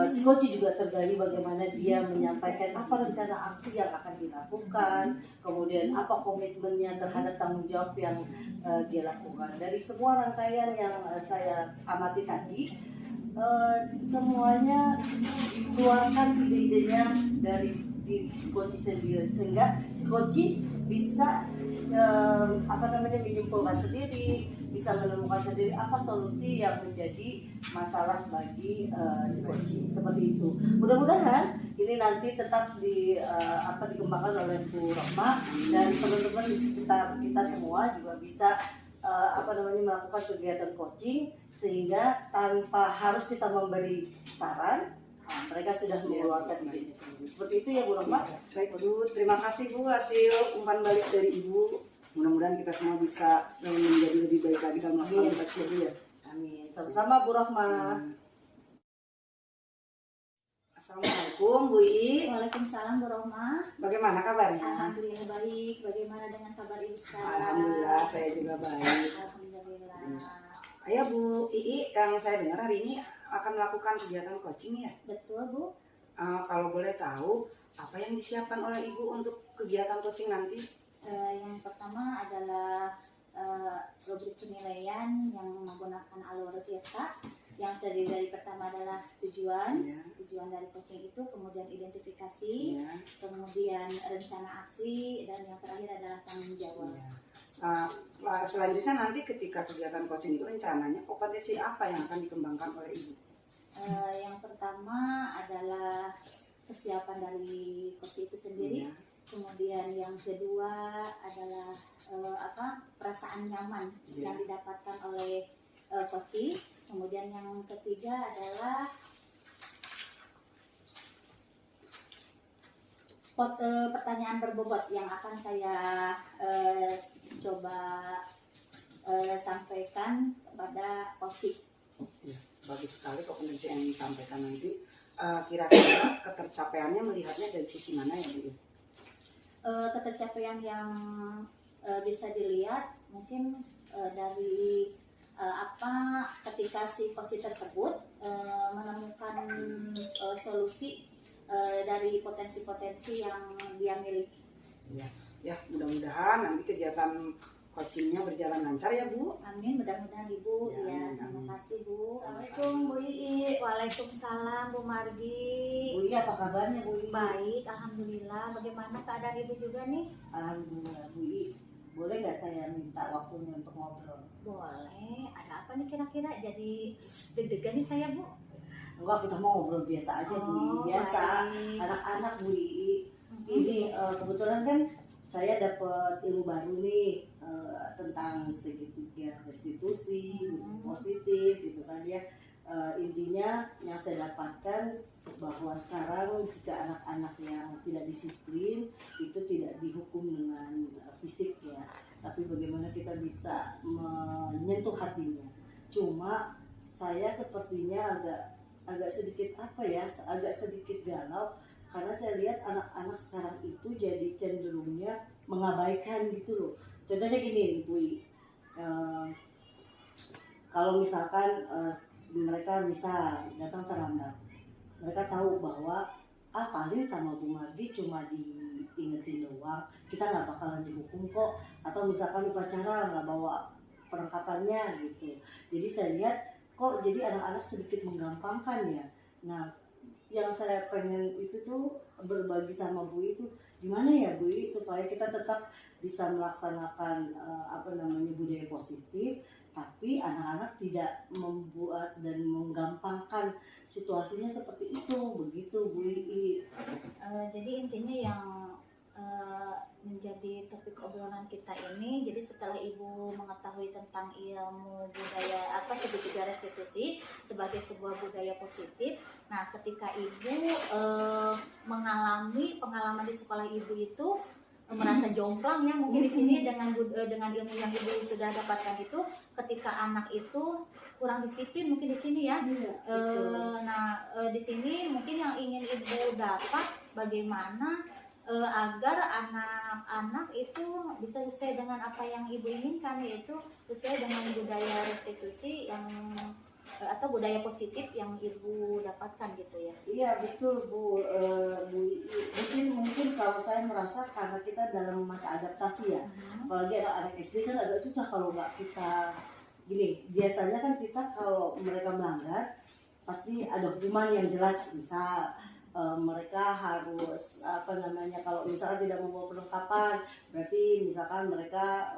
si coaching juga tergali bagaimana dia menyampaikan apa rencana aksi yang akan dilakukan, kemudian apa komitmennya terhadap tanggung jawab yang dia lakukan. Dari semua rangkaian yang saya amati tadi, semuanya keluarkan ide-idenya dari diri si coaching sendiri, sehingga si coaching bisa menyimpulkan sendiri, bisa menemukan sendiri apa solusi yang menjadi masalah bagi si coaching, seperti itu. Mudah-mudahan ini nanti tetap dikembangkan oleh Bu Rohma, dan teman-teman di sekitar kita semua juga bisa melakukan kegiatan coaching, sehingga tanpa harus kita memberi saran, mereka sudah mengeluarkan ide sendiri. Seperti itu ya Bu Rohma. Baik Bu, terima kasih Bu hasil umpan balik dari Ibu. Mudah-mudahan kita semua bisa menjadi lebih baik lagi dalam melakukan coaching ya. Amin. Sama-sama Bu Rohma. Assalamualaikum Bu I. Waalaikumsalam Bu Rohma. Bagaimana kabarnya? Alhamdulillah baik. Bagaimana dengan kabar Ibu sekarang? Alhamdulillah saya juga baik. Alhamdulillah. Ayo Bu Ii, yang saya dengar hari ini akan melakukan kegiatan coaching ya? Betul Bu. Kalau boleh tahu, apa yang disiapkan oleh Ibu untuk kegiatan coaching nanti? Yang pertama adalah rubrik penilaian yang menggunakan alur tirta, yang terdiri dari pertama adalah tujuan dari coaching itu, kemudian identifikasi, kemudian rencana aksi, dan yang terakhir adalah tanggung jawab. Selanjutnya nanti ketika kegiatan coaching itu rencananya kompetensi apa yang akan dikembangkan oleh Ibu? Yang pertama adalah kesiapan dari coach itu sendiri. Kemudian yang kedua adalah perasaan nyaman yang didapatkan oleh coach. Kemudian yang ketiga adalah pertanyaan berbobot yang akan saya coba sampaikan kepada coach. Ya, bagus sekali kompetensi yang disampaikan nanti. Kira-kira ketercapaiannya melihatnya dari sisi mana ya Bu? Ketercapaian yang bisa dilihat mungkin dari ketika si coach tersebut menemukan solusi dari potensi-potensi yang dia miliki. Ya, mudah-mudahan nanti kegiatan coachingnya berjalan lancar ya Bu. Amin, mudah-mudahan Ibu. Ya, Terima kasih Bu. Assalamualaikum Bu Ii. Waalaikumsalam Bu Margi. Bu Ii, apa kabarnya Bu Ii? Baik, alhamdulillah. Bagaimana keadaan Ibu juga nih? Alhamdulillah Bu Ii. Boleh nggak saya minta waktunya untuk ngobrol? Boleh. Ada apa nih kira-kira? Jadi deg-degan nih saya Bu. Enggak, kita mau ngobrol biasa aja Bu Ii. Biasa, baik. anak-anak Bu Ii. Ini kebetulan kan saya dapat ilmu baru nih tentang segitiga restitusi, positif gitu kan ya. Intinya yang saya dapatkan bahwa sekarang jika anak-anak yang tidak disiplin itu tidak dihukum dengan fisik ya, tapi bagaimana kita bisa menyentuh hatinya. Cuma saya sepertinya agak sedikit agak sedikit galau karena saya lihat anak-anak sekarang itu jadi cenderungnya mengabaikan gitu loh. Contohnya gini Bu, kalau misalkan mereka misal datang terlambat, mereka tahu bahwa paling sama Bu Mardi cuma diingetin doang, kita nggak bakalan dihukum kok, atau misalkan upacara nggak bawa perlengkapannya gitu. Jadi saya lihat kok jadi anak-anak sedikit menggampangkan ya. Nah yang saya pengen itu tuh berbagi sama Bu itu gimana ya Bu supaya kita tetap bisa melaksanakan budaya positif, tapi anak-anak tidak membuat dan menggampangkan situasinya seperti itu, begitu Bu Ii. Jadi intinya yang menjadi topik obrolan kita ini, jadi setelah Ibu mengetahui tentang ilmu budaya segitiga restitusi sebagai sebuah budaya positif, nah ketika Ibu mengalami pengalaman di sekolah Ibu itu merasa jomplang ya mungkin di sini dengan ilmu yang Ibu sudah dapatkan itu, ketika anak itu kurang disiplin mungkin di sini ya. Di sini mungkin yang ingin Ibu dapat bagaimana agar anak-anak itu bisa sesuai dengan apa yang Ibu inginkan, yaitu sesuai dengan budaya restitusi yang atau budaya positif yang Ibu dapatkan gitu ya. Iya betul Bu. Mungkin kalau saya merasa karena kita dalam masa adaptasi ya, apalagi anak-anak SD kan agak susah kalau nggak kita gini. Biasanya kan kita kalau mereka melanggar pasti ada hukuman yang jelas, misal mereka harus kalau misalkan tidak membawa perlengkapan, berarti misalkan mereka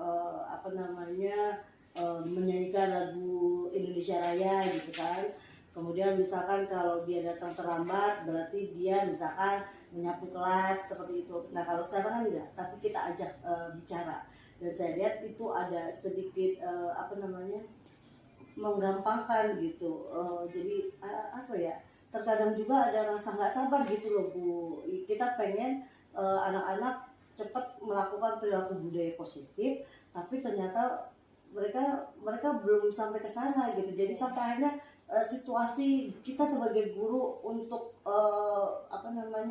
menyanyikan lagu Indonesia Raya gitu kan. Kemudian misalkan kalau dia datang terlambat berarti dia misalkan menyapu kelas seperti itu. Nah kalau sekarang kan enggak, tapi kita ajak bicara, dan saya lihat itu ada sedikit menggampangkan gitu. Jadi terkadang juga ada rasa nggak sabar gitu loh Bu. Kita pengen anak-anak cepat melakukan perilaku budaya positif, tapi ternyata mereka belum sampai ke sana gitu. Jadi sampai akhirnya situasi kita sebagai guru untuk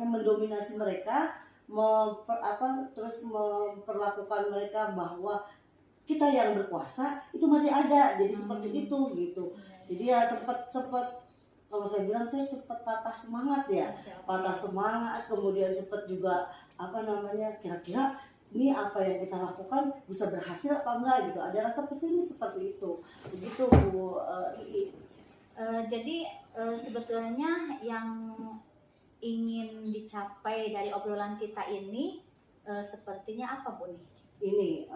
mendominasi mereka, terus memperlakukan mereka bahwa kita yang berkuasa itu masih ada. Jadi seperti itu gitu. Jadi ya sempat kalau saya bilang saya sempat patah semangat ya, patah semangat, kemudian sempat juga kira-kira ini apa yang kita lakukan bisa berhasil apa enggak gitu, ada rasa pesimis seperti itu, begitu Bu Ii. Jadi sebetulnya yang ingin dicapai dari obrolan kita ini sepertinya apa Bu nih? Ini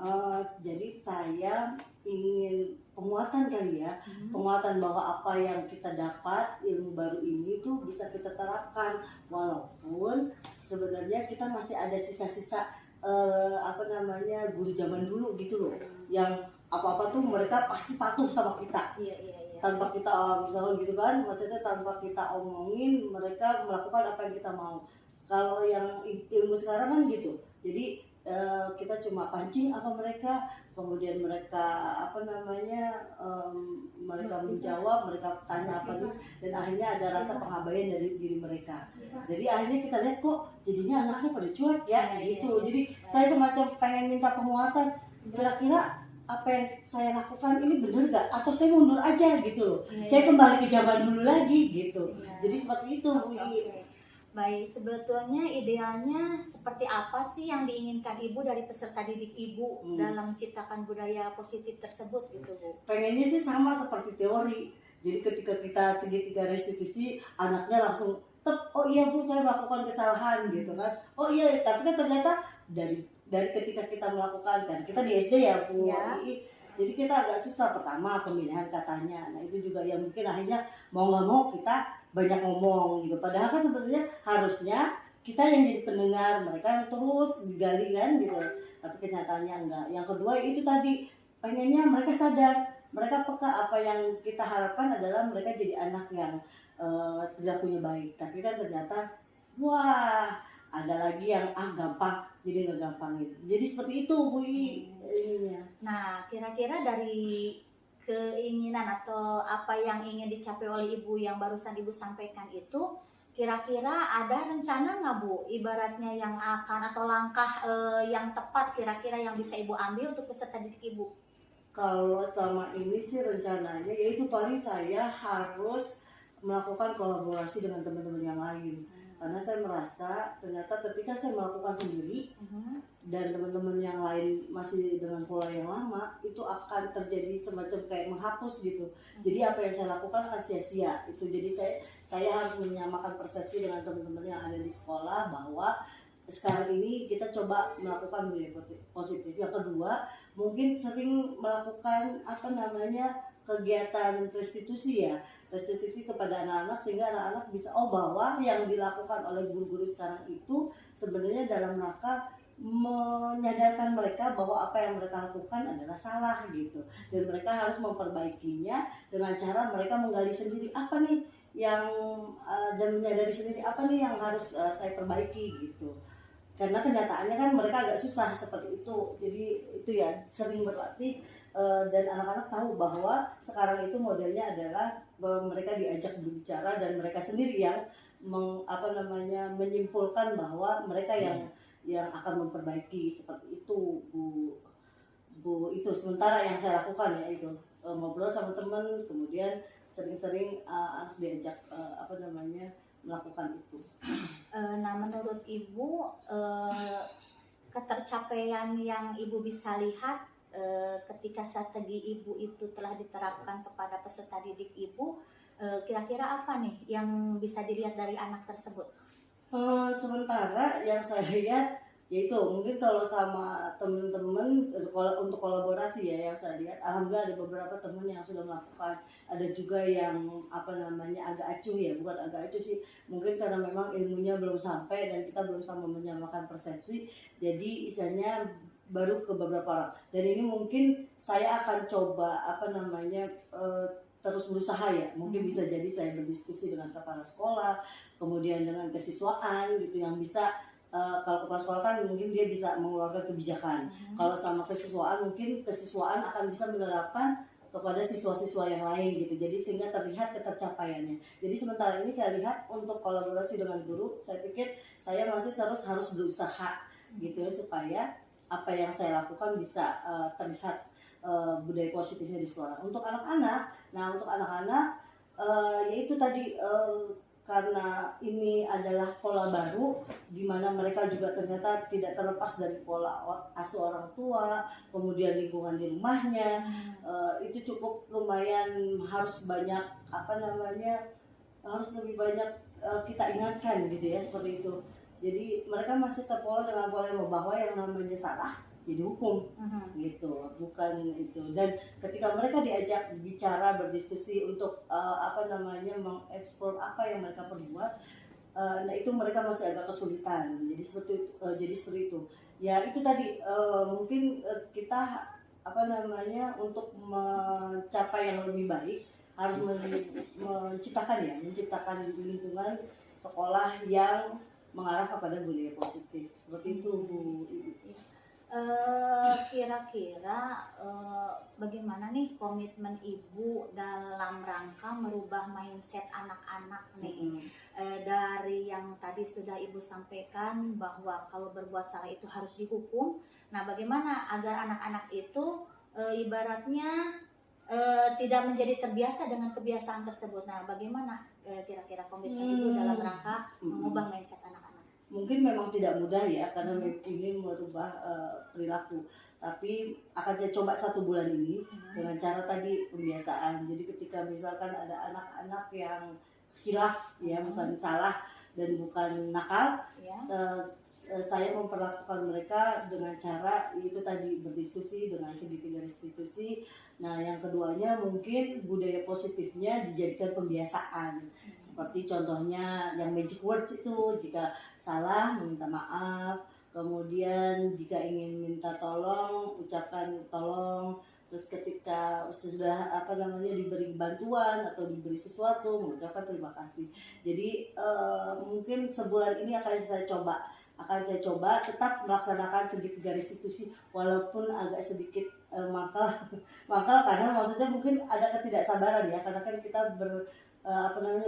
jadi saya ingin penguatan kali ya, penguatan bahwa apa yang kita dapat, ilmu baru ini tuh bisa kita terapkan, walaupun sebenarnya kita masih ada sisa-sisa guru zaman dulu gitu loh, yang apa-apa tuh mereka pasti patuh sama kita. Iya. Tanpa kita misalnya gitu kan, maksudnya tanpa kita omongin mereka melakukan apa yang kita mau. Kalau yang ilmu sekarang kan gitu, jadi kita cuma pancing apa mereka, kemudian mereka mereka menjawab, mereka tanya apa tuh, dan akhirnya ada rasa pengabaian dari diri mereka. Jadi akhirnya kita lihat kok jadinya anaknya pada cuek ya gitu. Jadi saya semacam pengen minta penguatan, kira-kira apa yang saya lakukan ini benar gak, atau saya mundur aja gitu loh, saya kembali ke zaman dulu lagi gitu. Jadi seperti itu Bu Ii. Baik, sebetulnya idealnya seperti apa sih yang diinginkan Ibu dari peserta didik Ibu dalam menciptakan budaya positif tersebut gitu Bu? Pengennya sih sama seperti teori. Jadi ketika kita segitiga restitusi, anaknya langsung oh iya Bu saya melakukan kesalahan gitu kan. Oh iya, tapi kan ternyata dari ketika kita melakukan, kan kita di SD ya Bu. Ya. Jadi kita agak susah pertama pemilihan katanya. Nah itu juga yang mungkin akhirnya mau nggak mau kita banyak ngomong gitu. Padahal kan sebenarnya harusnya kita yang jadi pendengar, mereka yang terus digali kan gitu. Tapi kenyataannya enggak. Yang kedua itu tadi, pengennya mereka sadar mereka peka. Apa yang kita harapkan adalah mereka jadi anak yang perilakunya baik, tapi kan ternyata wah ada lagi yang gampang, jadi ngegampangin. Jadi seperti itu Bu ininya. Nah, kira-kira dari keinginan atau apa yang ingin dicapai oleh Ibu yang barusan Ibu sampaikan itu, kira-kira ada rencana nggak Bu, ibaratnya yang akan atau langkah yang tepat kira-kira yang bisa Ibu ambil untuk peserta didik Ibu? Kalau sama ini sih rencananya yaitu paling saya harus melakukan kolaborasi dengan teman-teman yang lain. Karena saya merasa ternyata ketika saya melakukan sendiri dan teman-teman yang lain masih dengan pola yang lama, itu akan terjadi semacam kayak menghapus gitu. Jadi apa yang saya lakukan akan sia-sia. Itu jadi saya harus menyamakan persepsi dengan teman-teman yang ada di sekolah bahwa sekarang ini kita coba melakukan budaya positif. Yang kedua, mungkin sering melakukan kegiatan restitusi ya, restitusi kepada anak-anak sehingga anak-anak bisa bahwa yang dilakukan oleh guru-guru sekarang itu sebenarnya dalam rangka menyadarkan mereka bahwa apa yang mereka lakukan adalah salah gitu, dan mereka harus memperbaikinya dengan cara mereka menggali sendiri apa nih yang dan menyadari sendiri apa nih yang harus saya perbaiki gitu. Karena kenyataannya kan mereka agak susah seperti itu, jadi itu ya sering berlatih dan anak-anak tahu bahwa sekarang itu modelnya adalah mereka diajak berbicara dan mereka sendiri yang menyimpulkan bahwa mereka yang akan memperbaiki seperti itu Bu itu sementara yang saya lakukan ya itu ngobrol sama teman, kemudian sering-sering diajak melakukan itu. Nah, menurut Ibu ketercapaian yang Ibu bisa lihat ketika strategi Ibu itu telah diterapkan kepada peserta didik Ibu, kira-kira apa nih yang bisa dilihat dari anak tersebut? Sementara yang saya lihat yaitu mungkin kalau sama teman-teman untuk kolaborasi ya yang saya lihat, alhamdulillah ada beberapa teman yang sudah melakukan, ada juga yang agak acuh ya, bukan agak acuh sih, mungkin karena memang ilmunya belum sampai dan kita belum sama menyamakan persepsi, jadi istilahnya baru ke beberapa orang. Dan ini mungkin saya akan coba terus berusaha ya, mungkin bisa jadi saya berdiskusi dengan kepala sekolah, kemudian dengan kesiswaan gitu yang bisa kalau kepala sekolah kan mungkin dia bisa mengeluarkan kebijakan. Kalau sama kesiswaan mungkin kesiswaan akan bisa menerapkan kepada siswa-siswa yang lain gitu. Jadi sehingga terlihat ketercapaiannya. Jadi sementara ini saya lihat untuk kolaborasi dengan guru, saya pikir saya masih terus harus berusaha gitu ya, supaya apa yang saya lakukan bisa terlihat budaya positifnya di sekolah. Untuk anak-anak, yaitu tadi karena ini adalah pola baru di mana mereka juga ternyata tidak terlepas dari pola asuh orang tua, kemudian lingkungan di rumahnya, itu cukup lumayan harus banyak harus lebih banyak kita ingatkan gitu ya, seperti itu. Jadi mereka masih terpola dengan pola bahwa yang namanya salah jadi hukum gitu, bukan itu. Dan ketika mereka diajak bicara, berdiskusi untuk mengeksplor apa yang mereka perbuat, nah itu mereka masih agak kesulitan. Jadi seperti itu. Ya itu tadi mungkin kita untuk mencapai yang lebih baik harus menciptakan lingkungan sekolah yang mengarah kepada budaya positif. Seperti itu Bu. Kira-kira bagaimana nih komitmen Ibu dalam rangka merubah mindset anak-anak nih? Dari yang tadi sudah Ibu sampaikan bahwa kalau berbuat salah itu harus dihukum. Nah, bagaimana agar anak-anak itu ibaratnya tidak menjadi terbiasa dengan kebiasaan tersebut? Nah, bagaimana kira-kira komitmen Ibu dalam rangka mengubah mindset anak-anak? Mungkin memang tidak mudah ya, karena ingin merubah perilaku. Tapi akan saya coba 1 bulan ini dengan cara tadi pembiasaan. Jadi ketika misalkan ada anak-anak yang khilaf ya, bukan salah dan bukan nakal, saya memperlakukan mereka dengan cara itu tadi berdiskusi dengan segitiga restitusi. Nah yang keduanya mungkin budaya positifnya dijadikan pembiasaan. Seperti contohnya yang magic words itu, jika salah meminta maaf, kemudian jika ingin minta tolong ucapkan tolong, terus ketika sudah diberi bantuan atau diberi sesuatu mengucapkan terima kasih. Jadi mungkin sebulan ini akan saya coba tetap melaksanakan sedikit garis itu sih, walaupun agak sedikit mangkal karena maksudnya mungkin ada ketidaksabaran ya, karena kan kita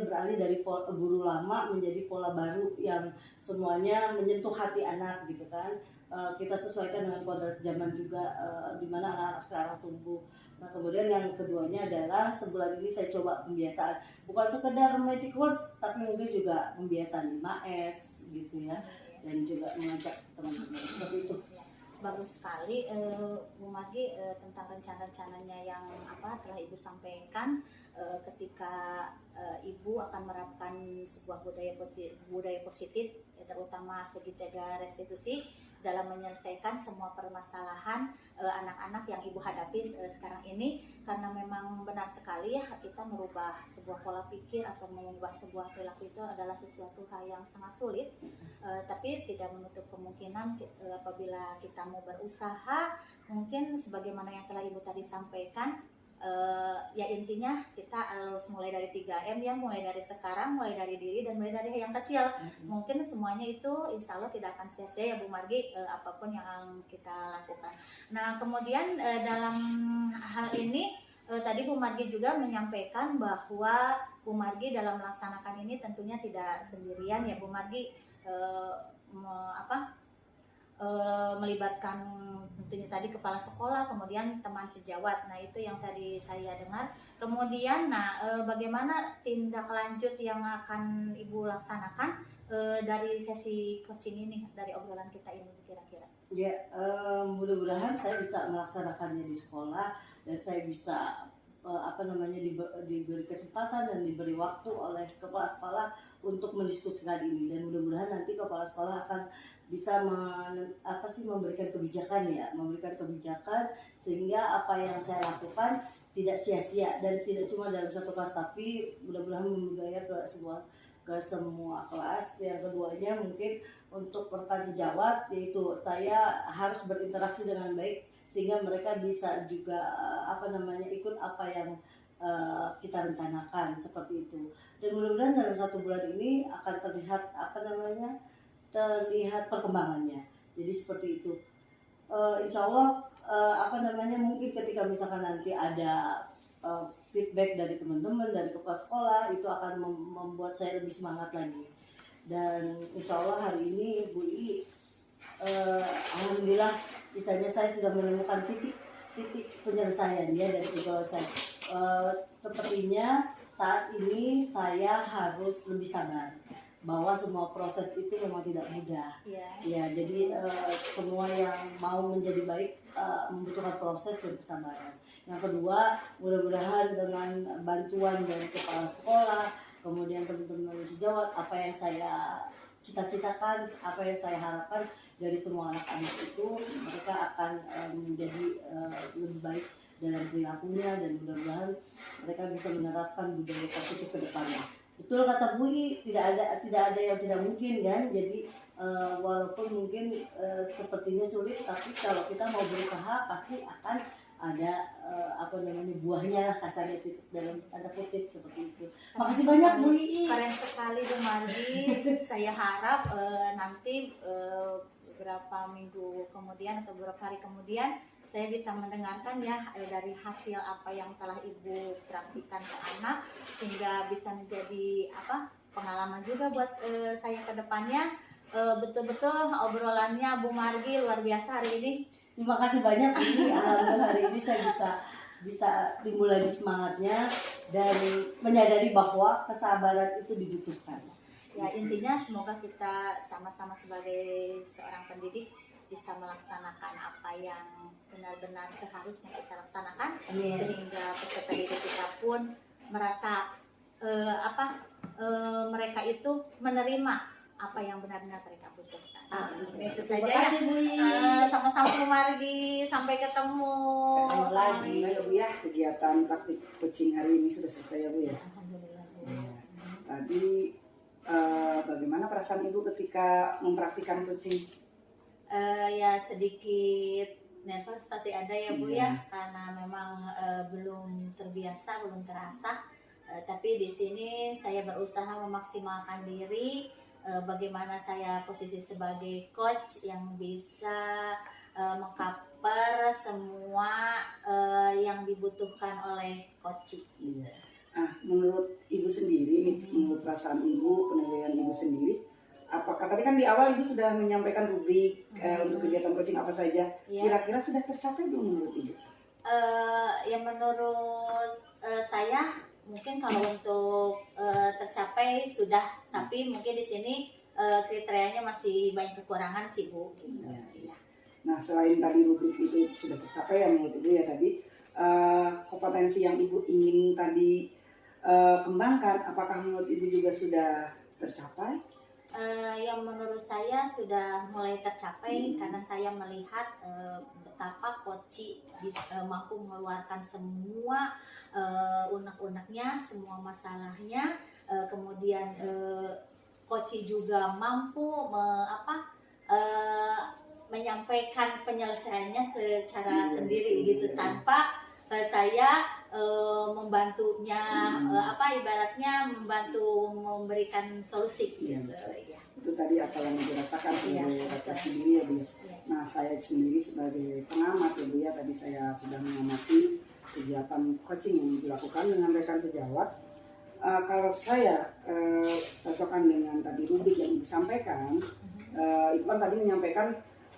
beralih dari guru lama menjadi pola baru yang semuanya menyentuh hati anak gitu kan. Kita sesuaikan dengan kodrat zaman juga, di mana anak-anak sekarang tumbuh. Nah kemudian yang keduanya adalah sebulan ini saya coba pembiasaan, bukan sekedar magic words tapi mungkin juga pembiasaan 5S gitu ya, dan juga mengajak teman-teman seperti itu. Bagus sekali Bu Margi tentang rencana-rencananya yang telah Ibu sampaikan ketika Ibu akan menerapkan sebuah budaya positif ya, terutama segitiga restitusi dalam menyelesaikan semua permasalahan anak-anak yang Ibu hadapi sekarang ini, karena memang benar sekali ya, kita merubah sebuah pola pikir atau mengubah sebuah perilaku itu adalah sesuatu hal yang sangat sulit, tapi tidak menutup kemungkinan apabila kita mau berusaha, mungkin sebagaimana yang telah Ibu tadi sampaikan, ya intinya kita harus mulai dari 3M ya, mulai dari sekarang, mulai dari diri dan mulai dari yang kecil. Mungkin semuanya itu insya Allah tidak akan sia-sia ya Bu Margi, apapun yang kita lakukan. Nah kemudian dalam hal ini tadi Bu Margi juga menyampaikan bahwa Bu Margi dalam melaksanakan ini tentunya tidak sendirian ya Bu Margi, melibatkan tentunya tadi kepala sekolah, kemudian teman sejawat. Nah itu yang tadi saya dengar. Kemudian bagaimana tindak lanjut yang akan Ibu laksanakan dari sesi coaching ini, dari obrolan kita ini kira-kira? Ya, mudah-mudahan saya bisa melaksanakannya di sekolah dan saya bisa diberi kesempatan dan diberi waktu oleh kepala sekolah untuk mendiskusikan ini, dan mudah-mudahan nanti kepala sekolah akan bisa memberikan kebijakan sehingga apa yang saya lakukan tidak sia-sia dan tidak cuma dalam satu kelas, tapi mudah-mudahan membudaya ke semua kelas. Yang keduanya mungkin untuk rekan sejawat, yaitu saya harus berinteraksi dengan baik sehingga mereka bisa juga ikut apa yang kita rencanakan seperti itu. Dan mudah-mudahan dalam 1 bulan ini akan terlihat perkembangannya. Jadi seperti itu. Insya Allah mungkin ketika misalkan nanti ada feedback dari teman-teman, dari kepala sekolah, itu akan membuat saya lebih semangat lagi. Dan insya Allah hari ini Bu I, alhamdulillah misalnya saya sudah menemukan titik penyelesaian ya dari pergaulan saya. Sepertinya saat ini saya harus lebih sabar bahwa semua proses itu memang tidak mudah. Ya, jadi semua yang mau menjadi baik membutuhkan proses dan kesabaran. Yang kedua, mudah-mudahan dengan bantuan dari kepala sekolah, kemudian teman-teman sejawat, apa yang saya cita-citakan, apa yang saya harapkan dari semua anak-anak itu, mereka akan menjadi lebih baik dalam perilakunya, dan mudah-mudahan mereka bisa menerapkan budaya positif ke depannya. Betul kata Bu I, tidak ada yang tidak mungkin kan. Jadi walaupun mungkin sepertinya sulit, tapi kalau kita mau berusaha pasti akan ada buahnya, kasarnya dalam tanda kutip seperti itu. Makasih banyak Bu I. Keren sekali Bu Margi. Saya harap nanti beberapa minggu kemudian atau beberapa hari kemudian saya bisa mendengarkan ya dari hasil apa yang telah Ibu praktikkan ke anak, sehingga bisa menjadi pengalaman juga buat saya ke depannya. Betul-betul obrolannya Bu Margi luar biasa hari ini. Terima kasih banyak ini. Alhamdulillah hari ini saya bisa timbul lagi semangatnya dan menyadari bahwa kesabaran itu dibutuhkan. Ya intinya semoga kita sama-sama sebagai seorang pendidik bisa melaksanakan apa yang benar-benar seharusnya kita laksanakan. Amin. Sehingga peserta didik kita pun merasa mereka itu menerima apa yang benar-benar mereka butuhkan. Itu saja ya. Sama-sama Bu Margi, sampai ketemu lagi. Bu ya, kegiatan praktik coaching hari ini sudah selesai ya Bu ya. Alhamdulillah Bu. Tadi bagaimana perasaan Ibu ketika mempraktikkan coaching? Ya sedikit nervous pasti ada ya Bu Iya. ya, karena memang belum terbiasa, belum terasa. Tapi di sini saya berusaha memaksimalkan diri. Bagaimana saya posisi sebagai coach yang bisa mengcover semua yang dibutuhkan oleh coaching. Iya. Nah, menurut Ibu sendiri nih, menurut perasaan Ibu, penilaian Ibu sendiri, apakah tadi kan di awal Ibu sudah menyampaikan rubrik untuk kegiatan coaching apa saja, Iya. kira-kira sudah tercapai belum menurut Ibu? Yang menurut saya mungkin kalau untuk tercapai sudah, tapi mungkin di sini kriterianya masih banyak kekurangan sih Bu. Gitu. Iya. Iya. Nah, selain tadi rubrik itu sudah tercapai ya menurut Ibu ya tadi, kompetensi yang Ibu ingin tadi kembangkan, apakah menurut Ibu juga sudah tercapai? Yang menurut saya sudah mulai tercapai karena saya melihat betapa Koci mampu mengeluarkan semua unek-uneknya, semua masalahnya, kemudian Koci juga mampu menyampaikan penyelesaiannya secara sendiri gitu tanpa saya membantunya ibaratnya membantu memberikan solusi Iya, gitu. betul. Ya. Itu tadi apa yang Ibu rasakan sebagai Iya, dokter betul. sendiri ya Bu ya. Iya. Nah, saya sendiri sebagai pengamat ya Bu ya, tadi saya sudah mengamati kegiatan coaching yang dilakukan dengan rekan sejawat. Kalau saya cocokkan dengan tadi rubrik yang disampaikan, Ibu kan tadi menyampaikan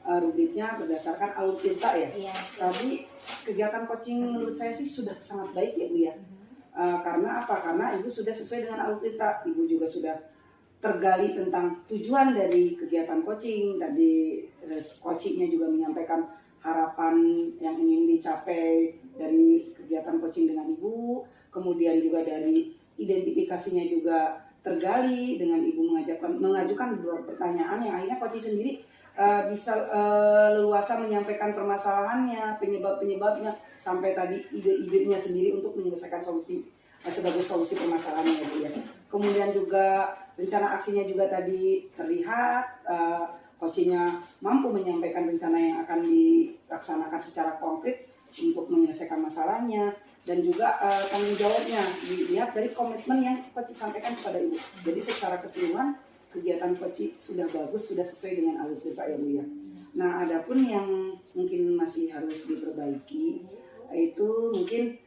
rubriknya berdasarkan alur cerita ya. Iya. Tapi kegiatan coaching menurut saya sih sudah sangat baik ya Bu ya. Karena apa? Karena Ibu sudah sesuai dengan alur cerita. Ibu juga sudah tergali tentang tujuan dari kegiatan coaching. Tadi coachingnya juga menyampaikan harapan yang ingin dicapai dari kegiatan coaching dengan Ibu. Kemudian juga dari identifikasinya juga tergali dengan Ibu mengajukan beberapa pertanyaan yang akhirnya coaching sendiri bisa leluasa menyampaikan permasalahannya, penyebab-penyebabnya, sampai tadi ide-idenya sendiri untuk menyelesaikan solusi sebagai solusi permasalahannya ya Bu ya. Kemudian juga rencana aksinya juga tadi terlihat, coachingnya mampu menyampaikan rencana yang akan dilaksanakan secara konkret untuk menyelesaikan masalahnya, dan juga tanggung jawabnya dilihat dari komitmen yang coach sampaikan kepada Ibu. Jadi secara keseluruhan kegiatan coaching sudah bagus, sudah sesuai dengan alur cerita ya Bu ya. Nah, adapun yang mungkin masih harus diperbaiki, itu mungkin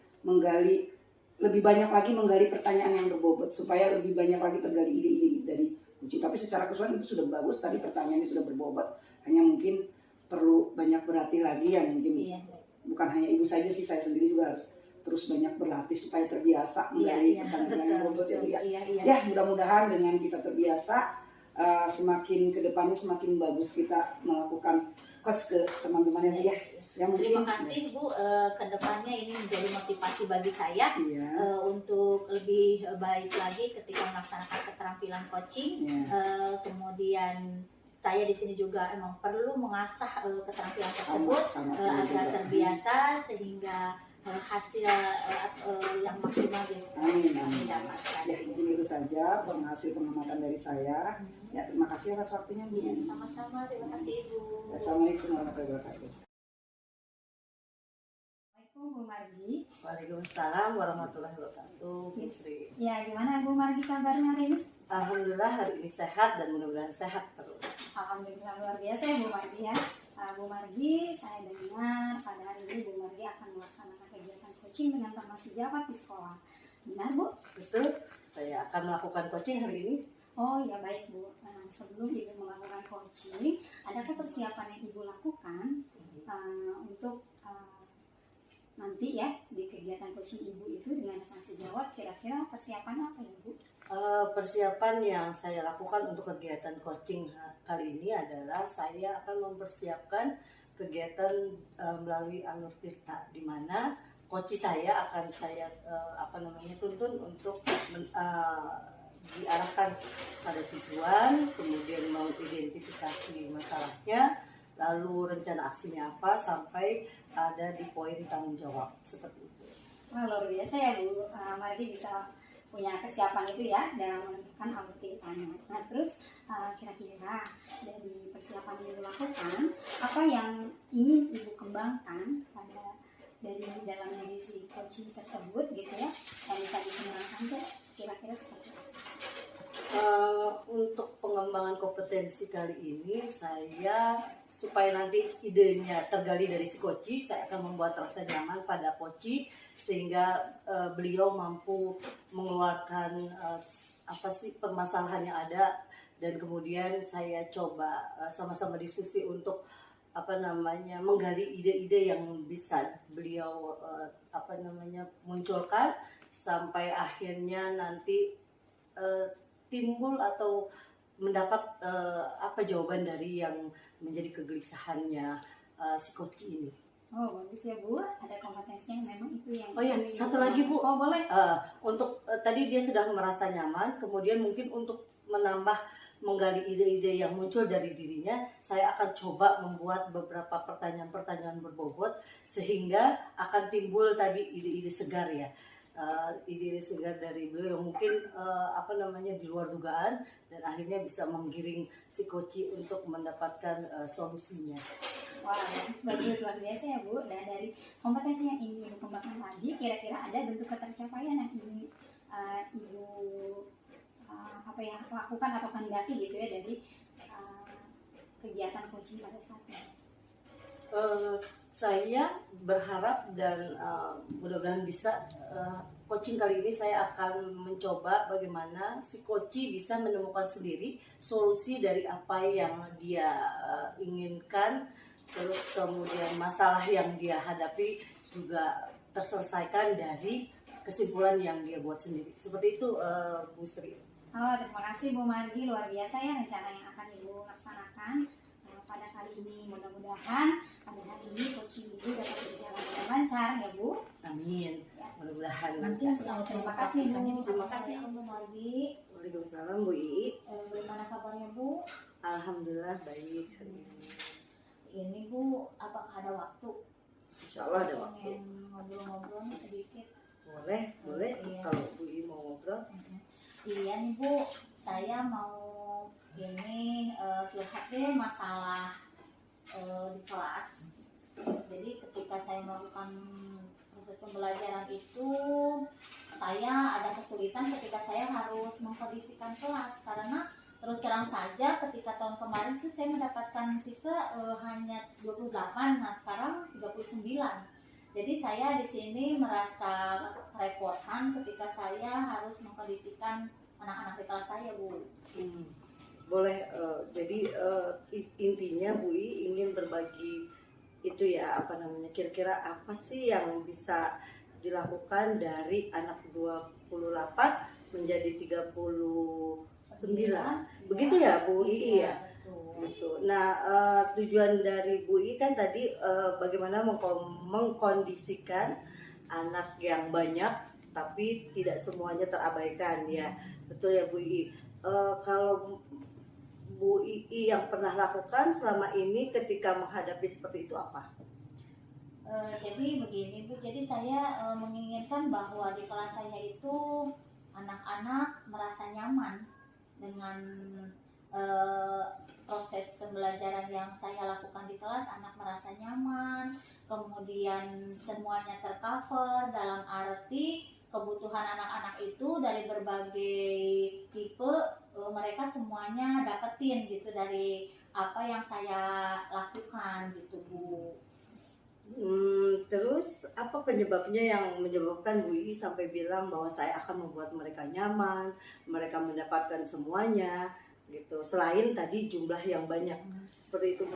lebih banyak lagi menggali pertanyaan yang berbobot supaya lebih banyak lagi tergali ide-ide dari coaching. Tapi secara keseluruhan itu sudah bagus, tadi pertanyaannya sudah berbobot, hanya mungkin perlu banyak berlatih lagi ya mungkin. Iya. Bukan hanya Ibu saja sih, saya sendiri juga harus terus banyak berlatih supaya terbiasa menggali pertanyaan yang bobot ya Bu ya. Iya. Ya, mudah-mudahan dengan kita terbiasa, semakin kedepannya semakin bagus kita melakukan coach ke teman-teman ya Bu ya. Ya, mungkin, Terima kasih Bu, kedepannya ini menjadi motivasi bagi saya Iya. untuk lebih baik lagi ketika melaksanakan keterampilan coaching. Iya. Kemudian saya di sini juga emang perlu mengasah keterampilan tersebut Sama agar juga. terbiasa sehingga hasil yang maksimal bisa Amin. didapatkan. Ya, mungkin itu saja hasil pengamatan dari saya. Ya, terima kasih atas waktunya Bu. Ya, sama-sama, terima kasih Ibu. Assalamualaikum warahmatullahi wabarakatuh. Assalamualaikum Bu Margi. Waalaikumsalam warahmatullahi wabarakatuh. Bu Sri. Ya, gimana Bu Margi kabarnya hari ini? Alhamdulillah hari ini sehat dan mudah-mudahan sehat terus. Alhamdulillah luar biasa ya Bu Margi ya. Bu Margi, saya dengar pada hari ini Bu Margi akan melaksanakan kegiatan coaching dengan teman sejawat di sekolah. Benar Bu? Betul, saya akan melakukan coaching hari ini. Oh ya baik Bu. Sebelum Ibu melakukan coaching, adakah persiapan yang Ibu lakukan untuk nanti ya di kegiatan coaching Ibu itu dengan teman sejawat, kira-kira persiapannya apa ya Bu? Persiapan yang saya lakukan untuk kegiatan coaching kali ini adalah saya akan mempersiapkan kegiatan melalui alur tirta, di mana coach saya akan saya tuntun untuk diarahkan pada tujuan, kemudian mengidentifikasi masalahnya, lalu rencana aksinya apa sampai ada di poin tanggung jawab seperti itu. Wah luar biasa ya Bu. Margi bisa punya kesiapan itu ya dalam menentukan alur ceritanya. Nah terus kira-kira dari persiapan yang ibu lakukan, apa yang ingin ibu kembangkan pada dari dalam diri si coaching tersebut gitu ya, yang bisa dikembangkan tuh kira-kira seperti apa? Untuk pengembangan kompetensi kali ini saya supaya nanti idenya tergali dari si coach, saya akan membuat rasa nyaman pada coach sehingga beliau mampu mengeluarkan apa sih permasalahan yang ada, dan kemudian saya coba sama-sama diskusi untuk apa namanya menggali ide-ide yang bisa beliau munculkan sampai akhirnya nanti timbul atau mendapat apa jawaban dari yang menjadi kegelisahannya si coach ini. Oh bagus ya Bu, ada kompetensi yang memang itu yang. Oh ya, satu lagi Bu. Oh boleh. Untuk tadi dia sudah merasa nyaman, kemudian mungkin untuk menambah menggali ide-ide yang muncul dari dirinya, saya akan coba membuat beberapa pertanyaan-pertanyaan berbobot sehingga akan timbul tadi ide-ide segar ya. Ide segar dari beliau yang mungkin di luar dugaan, dan akhirnya bisa menggiring si coach untuk mendapatkan solusinya. Wah, bagus luar biasa ya Bu. Dan dari kompetensi yang ingin ibu kembangkan tadi, kira-kira ada bentuk ketercapaian yang ingin ibu lakukan atau kandidati gitu ya dari kegiatan coaching pada saat ini? Saya berharap dan mudah-mudahan bisa coaching kali ini saya akan mencoba bagaimana si coach bisa menemukan sendiri solusi dari apa yang dia inginkan, terus kemudian masalah yang dia hadapi juga terselesaikan dari kesimpulan yang dia buat sendiri. Seperti itu Bu Sri. Oh, terima kasih Bu Margi, luar biasa ya rencana yang akan ibu laksanakan pada kali ini. Mudah-mudahan pada hari ini coaching ibu dapat berjalan dengan lancar ya Bu. Amin. Mudah-mudahan Nanti lancar. terima kasih Bu. Terima kasih Bu Margi. Waalaikumsalam Bu Ii. Bagaimana kabarnya Bu? Alhamdulillah baik. Ini Bu, apakah ada waktu? Insya Allah ada waktu. Pengen ngobrol-ngobrol sedikit. Boleh. Iya. Kalau Bu Ii mau ngobrol. Iya nih Bu, saya mau ini curhat deh masalah di kelas. Jadi ketika saya melakukan proses pembelajaran itu, saya ada kesulitan ketika saya harus mengkondisikan kelas, karena terus terang saja ketika tahun kemarin itu saya mendapatkan siswa hanya 28, nah sekarang 39. Jadi saya di sini merasa kerepotan ketika saya harus mengkondisikan anak-anak di kelas saya, Bu. Boleh. Jadi intinya Bu I ingin berbagi itu ya, kira-kira apa sih yang bisa dilakukan dari anak 28 menjadi 39. Begitu ya Bu I ya? Betul. Nah, tujuan dari Bu I kan tadi bagaimana mengkondisikan anak yang banyak tapi tidak semuanya terabaikan ya. Betul ya Bu I. Kalau Bu I yang pernah lakukan selama ini ketika menghadapi seperti itu apa? Jadi begini Bu, jadi saya menginginkan bahwa di kelas saya itu anak-anak merasa nyaman dengan proses pembelajaran yang saya lakukan di kelas. Anak merasa nyaman, kemudian semuanya tercover dalam arti kebutuhan anak-anak itu dari berbagai tipe, mereka semuanya dapetin gitu dari apa yang saya lakukan gitu Bu. Terus apa penyebabnya yang menyebabkan Bu I sampai bilang bahwa saya akan membuat mereka nyaman, mereka mendapatkan semuanya gitu, selain tadi jumlah yang banyak seperti itu?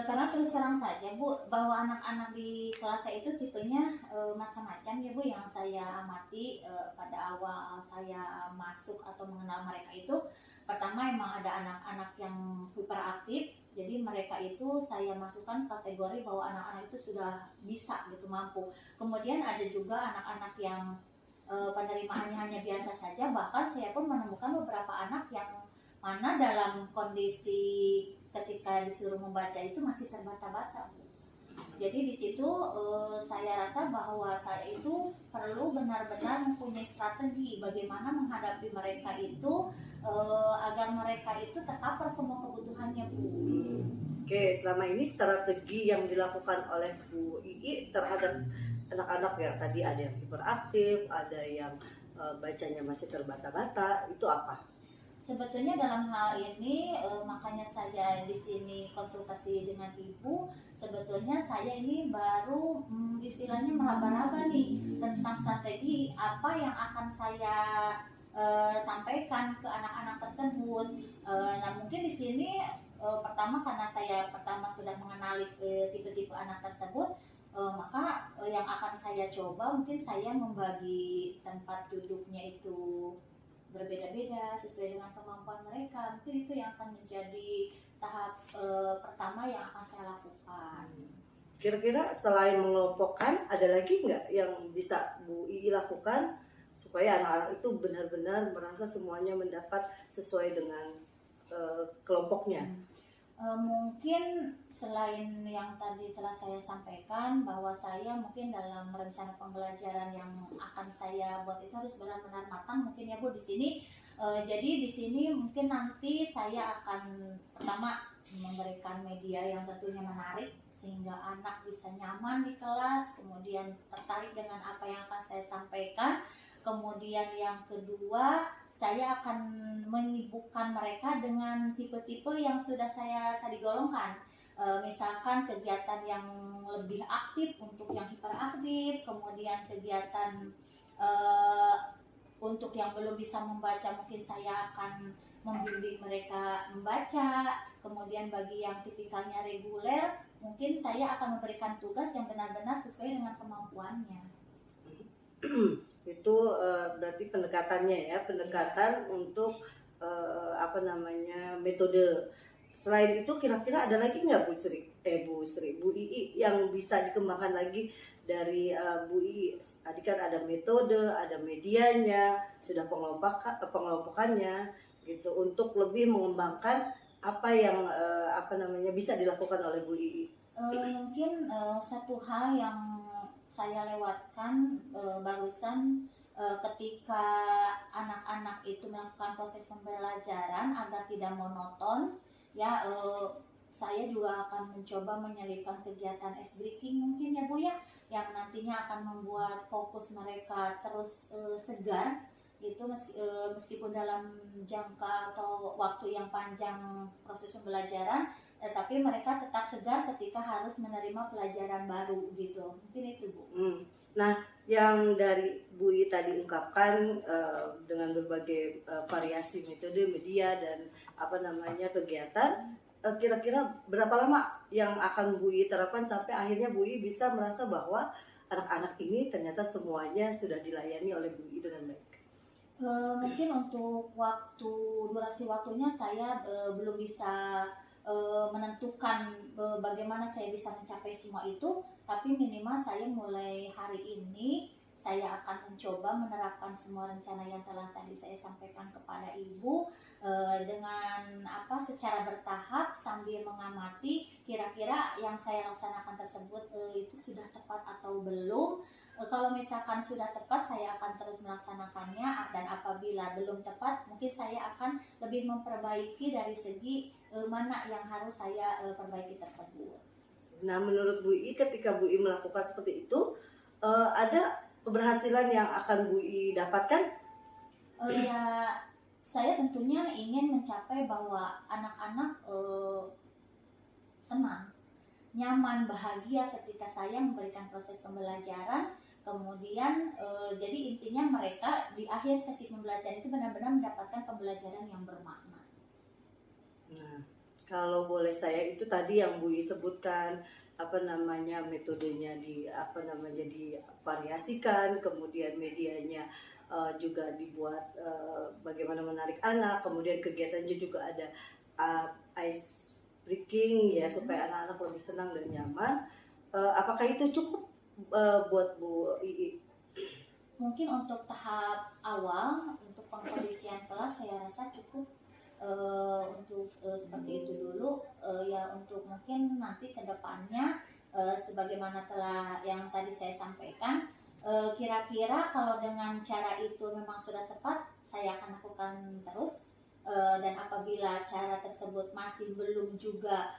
Karena terus terang saja Bu, bahwa anak-anak di kelas saya itu tipenya macam-macam ya Bu. Yang saya amati pada awal saya masuk atau mengenal mereka itu, pertama emang ada anak-anak yang hiperaktif. Jadi mereka itu saya masukkan kategori bahwa anak-anak itu sudah bisa gitu, mampu. Kemudian ada juga anak-anak yang penerimaannya hanya biasa saja. Bahkan saya pun menemukan beberapa anak yang mana dalam kondisi ketika disuruh membaca itu masih terbata-bata Bu. Jadi di situ saya rasa bahwa saya itu perlu benar-benar mempunyai strategi bagaimana menghadapi mereka itu agar mereka itu tercover semua kebutuhannya, Bu. Oke, selama ini strategi yang dilakukan oleh Bu Ii terhadap anak-anak ya, tadi ada yang hiperaktif, ada yang bacanya masih terbata-bata, itu apa? Sebetulnya dalam hal ini makanya saya di sini konsultasi dengan Ibu. Sebetulnya saya ini baru istilahnya meraba-raba nih tentang strategi apa yang akan saya sampaikan ke anak-anak tersebut. Nah mungkin di sini pertama karena saya pertama sudah mengenali tipe-tipe anak tersebut, maka yang akan saya coba mungkin saya membagi tempat duduknya itu berbeda-beda sesuai dengan kemampuan mereka. Mungkin itu yang akan menjadi tahap pertama yang akan saya lakukan. Kira-kira selain mengelompokkan, ada lagi nggak yang bisa Bu Ii lakukan supaya anak-anak itu benar-benar merasa semuanya mendapat sesuai dengan kelompoknya? Mungkin selain yang tadi telah saya sampaikan bahwa saya mungkin dalam rencana pembelajaran yang akan saya buat itu harus benar-benar matang mungkin ya Bu di sini. Jadi di sini mungkin nanti saya akan pertama memberikan media yang tentunya menarik sehingga anak bisa nyaman di kelas, kemudian tertarik dengan apa yang akan saya sampaikan. Kemudian yang kedua, saya akan menyibukkan mereka dengan tipe-tipe yang sudah saya tadi golongkan. Misalkan kegiatan yang lebih aktif untuk yang hiperaktif, kemudian kegiatan untuk yang belum bisa membaca mungkin saya akan membimbing mereka membaca. Kemudian bagi yang tipikalnya reguler, mungkin saya akan memberikan tugas yang benar-benar sesuai dengan kemampuannya. Itu berarti pendekatannya ya, pendekatan untuk metode. Selain itu kira-kira ada lagi nggak Bu Ii yang bisa dikembangkan lagi dari Bu Ii? Tadi kan ada metode, ada medianya, sudah pengelompokannya gitu untuk lebih mengembangkan apa yang bisa dilakukan oleh Bu Ii. Mungkin satu hal yang saya lewatkan barusan ketika anak-anak itu melakukan proses pembelajaran agar tidak monoton ya, saya juga akan mencoba menyelipkan kegiatan ice breaking mungkin ya Bu ya, yang nantinya akan membuat fokus mereka terus segar gitu meskipun dalam jangka atau waktu yang panjang proses pembelajaran, tapi mereka tetap segar ketika harus menerima pelajaran baru gitu. Mungkin itu Bu. Nah, yang dari Bu Ii tadi ungkapkan dengan berbagai variasi metode, media dan kegiatan, kira-kira berapa lama yang akan Bu Ii terapkan sampai akhirnya Bu Ii bisa merasa bahwa anak-anak ini ternyata semuanya sudah dilayani oleh Bu Ii dengan baik? Mungkin untuk durasi waktunya saya belum bisa menentukan bagaimana saya bisa mencapai semua itu, tapi minimal saya mulai hari ini saya akan mencoba menerapkan semua rencana yang telah tadi saya sampaikan kepada Ibu dengan secara bertahap sambil mengamati kira-kira yang saya laksanakan tersebut itu sudah tepat atau belum. Kalau misalkan sudah tepat saya akan terus melaksanakannya, dan apabila belum tepat mungkin saya akan lebih memperbaiki dari segi mana yang harus saya perbaiki tersebut. Nah, menurut Bu Ii ketika Bu Ii melakukan seperti itu ada keberhasilan yang akan Bu Ii dapatkan? Ya, saya tentunya ingin mencapai bahwa anak-anak senang, nyaman, bahagia ketika saya memberikan proses pembelajaran. Kemudian jadi intinya mereka di akhir sesi pembelajaran itu benar-benar mendapatkan pembelajaran yang bermakna. Nah, kalau boleh saya itu tadi yang Bu Ii sebutkan metodenya divariasikan, kemudian medianya juga dibuat bagaimana menarik anak, kemudian kegiatannya juga ada ice breaking ya supaya anak-anak lebih senang dan nyaman. Apakah itu cukup buat Bu Ii? Mungkin untuk tahap awal untuk pengkondisian kelas saya rasa cukup untuk seperti itu dulu ya. Untuk mungkin nanti ke depannya sebagaimana telah yang tadi saya sampaikan, kira-kira kalau dengan cara itu memang sudah tepat, saya akan lakukan terus. Dan apabila cara tersebut masih belum juga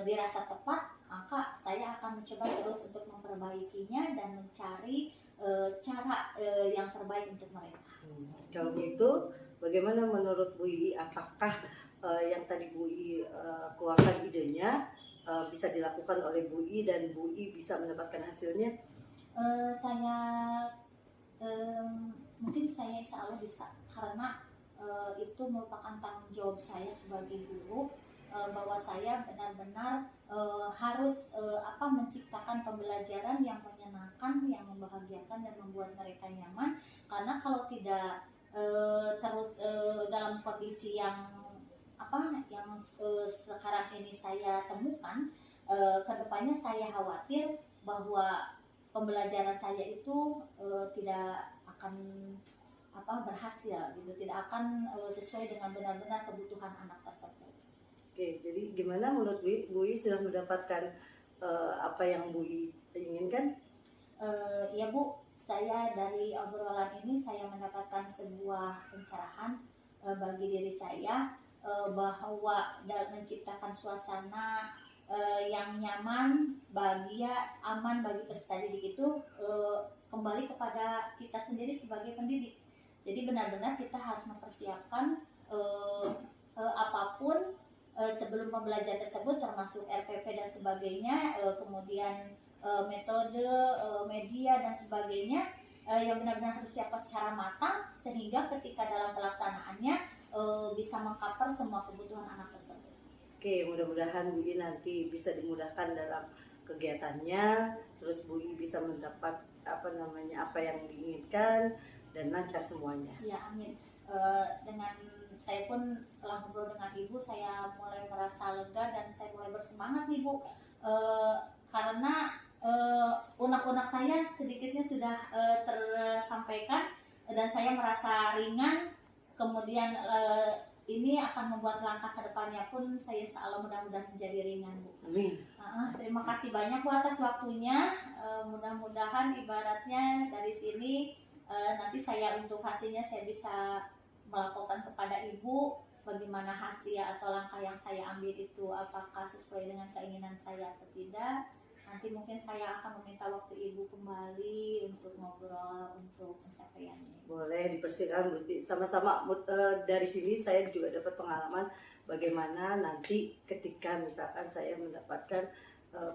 dirasa tepat, maka saya akan mencoba terus untuk memperbaikinya dan mencari cara yang terbaik untuk mereka. Kalau gitu, bagaimana menurut Bu Ii? Apakah yang tadi Bu Ii keluarkan idenya bisa dilakukan oleh Bu Ii dan Bu Ii bisa mendapatkan hasilnya? Saya mungkin saya insya Allah bisa, karena itu merupakan tanggung jawab saya sebagai guru, bahwa saya benar-benar harus menciptakan pembelajaran yang menyenangkan, yang membahagiakan dan membuat mereka nyaman. Karena kalau tidak terus dalam kondisi yang sekarang ini saya temukan, kedepannya saya khawatir bahwa pembelajaran saya itu tidak akan berhasil gitu, tidak akan sesuai dengan benar-benar kebutuhan anak tersebut. Oke, jadi gimana menurut Bu Ii sudah mendapatkan apa yang Bu Ii inginkan? Ya Bu, saya dari obrolan ini saya mendapatkan sebuah pencerahan bagi diri saya, bahwa dalam menciptakan suasana yang nyaman, bahagia, aman bagi peserta didik itu kembali kepada kita sendiri sebagai pendidik. Jadi benar-benar kita harus mempersiapkan apapun sebelum pembelajaran tersebut, termasuk RPP dan sebagainya, kemudian metode, media dan sebagainya, yang benar-benar harus siapkan secara matang sehingga ketika dalam pelaksanaannya bisa mengcover semua kebutuhan anak tersebut. Oke, mudah-mudahan Bu Ii nanti bisa dimudahkan dalam kegiatannya, terus Bu Ii bisa mendapat apa yang diinginkan dan lancar semuanya. Ya, amin. Dengan saya pun setelah ngobrol dengan Ibu, saya mulai merasa lega dan saya mulai bersemangat nih Bu, karena unek-unek saya sedikitnya sudah tersampaikan dan saya merasa ringan. Kemudian ini akan membuat langkah ke depannya pun saya insya mudah-mudahan menjadi ringan Bu. Amin. Terima kasih banyak Bu atas waktunya. Mudah-mudahan ibaratnya dari sini nanti saya untuk hasilnya saya bisa melaporkan kepada Ibu bagaimana hasil atau langkah yang saya ambil itu apakah sesuai dengan keinginan saya atau tidak. Nanti mungkin saya akan meminta waktu Ibu kembali untuk ngobrol untuk pencapaiannya. Boleh dipersilakan Bu Ii. Sama-sama dari sini saya juga dapat pengalaman bagaimana nanti ketika misalkan saya mendapatkan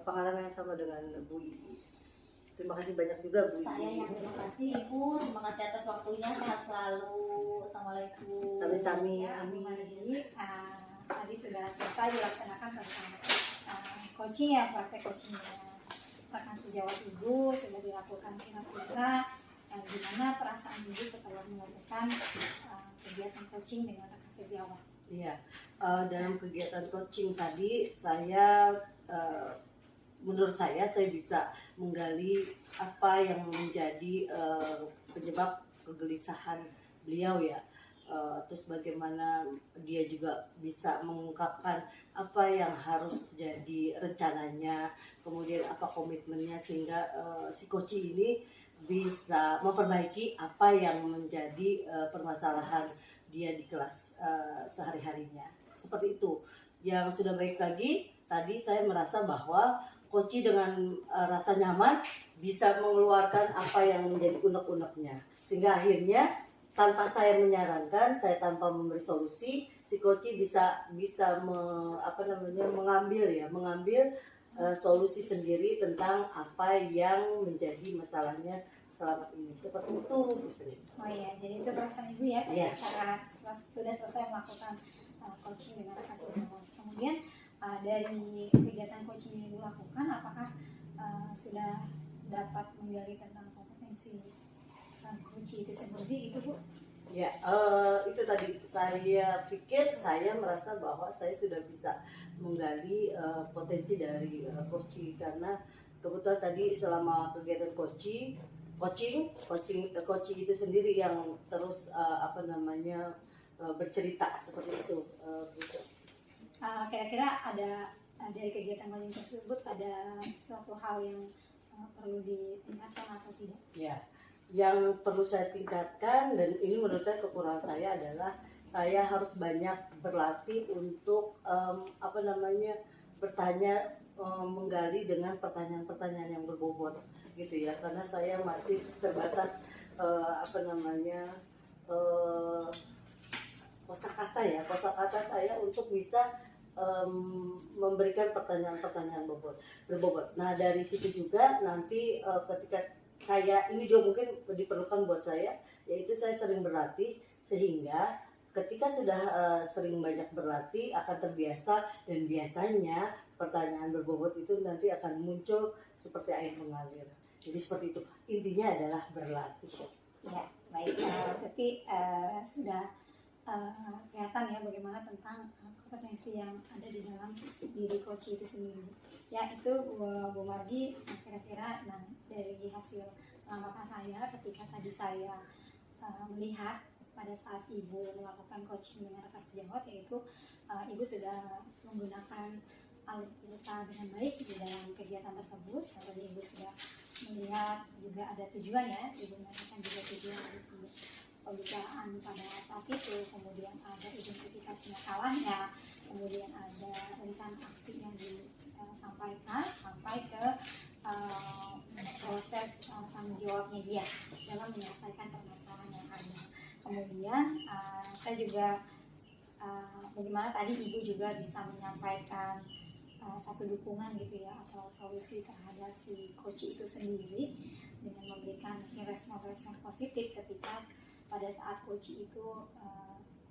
pengalaman yang sama dengan Bu Ii. Terima kasih banyak juga Bu Ii. Saya yang terima kasih Ibu, terima kasih atas waktunya, sehat selalu. Assalamualaikum. Sami-sami. Ya, Bu Mari, tadi sudah selesai dilaksanakan tentang coaching ya, praktek coachingnya. Bahkan sejauh Ibu sudah dilakukan kira-kira gimana perasaan Ibu setelah melakukan kegiatan coaching dengan rekan sejawat. Iya, dalam kegiatan coaching tadi saya menurut saya bisa menggali apa yang menjadi penyebab kegelisahan beliau ya. Terus bagaimana dia juga bisa mengungkapkan apa yang harus jadi rencananya, kemudian apa komitmennya sehingga si coach ini bisa memperbaiki apa yang menjadi permasalahan dia di kelas sehari-harinya. Seperti itu. Yang sudah baik lagi, tadi saya merasa bahwa coach dengan rasa nyaman bisa mengeluarkan apa yang menjadi unek-uneknya. Sehingga akhirnya tanpa saya menyarankan, saya tanpa memberi solusi, si coach bisa mengambil solusi sendiri tentang apa yang menjadi masalahnya selama ini. Seperti itu Bu Sri. Oh iya, jadi itu perasaan Ibu ya, Iya. karena sudah selesai melakukan coaching dengan rekan sejawat. Kemudian dari kegiatan coaching yang Ibu lakukan, apakah sudah dapat menggali tentang kompetensi coach itu sendiri itu Bu? Ya, itu tadi saya pikir, saya merasa bahwa saya sudah bisa menggali potensi dari coaching, karena kebetulan tadi selama kegiatan coaching itu sendiri yang terus bercerita seperti itu. Kira-kira ada dari kegiatan coaching tersebut ada suatu hal yang perlu ditingkatkan atau tidak? Ya, yang perlu saya tingkatkan dan ini menurut saya kekurangan saya adalah saya harus banyak berlatih untuk bertanya, menggali dengan pertanyaan-pertanyaan yang berbobot gitu ya, karena saya masih terbatas kosakata saya untuk bisa memberikan pertanyaan-pertanyaan berbobot. Nah dari situ juga nanti ketika saya ini juga mungkin diperlukan buat saya, yaitu saya sering berlatih sehingga ketika sudah sering banyak berlatih akan terbiasa dan biasanya pertanyaan berbobot itu nanti akan muncul seperti air mengalir. Jadi seperti itu, intinya adalah berlatih. Ya, baik. Berarti sudah kelihatan ya bagaimana tentang kompetensi yang ada di dalam diri coach itu sendiri. Ya itu Bu Margi, kira-kira dari hasil pengamatan saya ketika tadi saya melihat pada saat Ibu melakukan coaching dengan rekas sejawat, yaitu Ibu sudah menggunakan alutsista dengan baik di dalam kegiatan tersebut. Tadi Ibu sudah melihat juga ada tujuan ya, Ibu mengatakan juga tujuan dari pembicaraan pada saat itu, kemudian ada identifikasi masalahnya, kemudian ada rencana aksi yang disampaikan sampai ke proses tanggung jawabnya dia dalam menyelesaikan permasalahan yang ada. Kemudian saya juga bagaimana tadi Ibu juga bisa menyampaikan satu dukungan gitu ya, atau solusi terhadap si coach itu sendiri dengan memberikan respon-respon positif ketika pada saat coach itu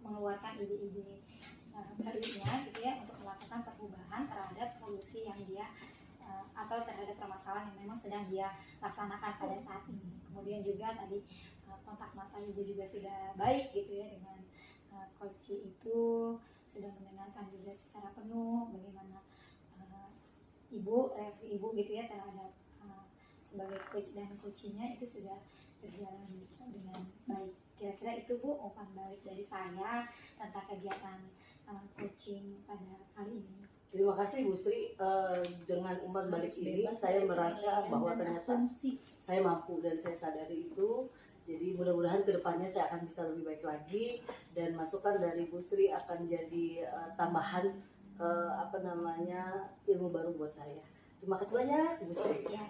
mengeluarkan ide-ide barunya gitu ya, untuk melakukan perubahan terhadap solusi yang dia atau terhadap permasalahan yang memang sedang dia laksanakan pada saat ini. Kemudian juga tadi kontak mata Ibu juga sudah baik gitu ya dengan coach itu, sudah mendengarkan juga secara penuh bagaimana reaksi Ibu gitu ya terhadap sebagai coach dan coachingnya itu sudah berjalan dengan baik. Kira-kira itu Bu umpan balik dari saya tentang kegiatan coaching pada kali ini. Terima kasih Bu Sri, dengan umpan balik ini saya merasa bahwa ternyata saya mampu dan saya sadari itu. Jadi mudah-mudahan kedepannya saya akan bisa lebih baik lagi dan masukan dari Bu Sri akan jadi tambahan ilmu baru buat saya. Terima kasih banyak Bu Sri. Ya,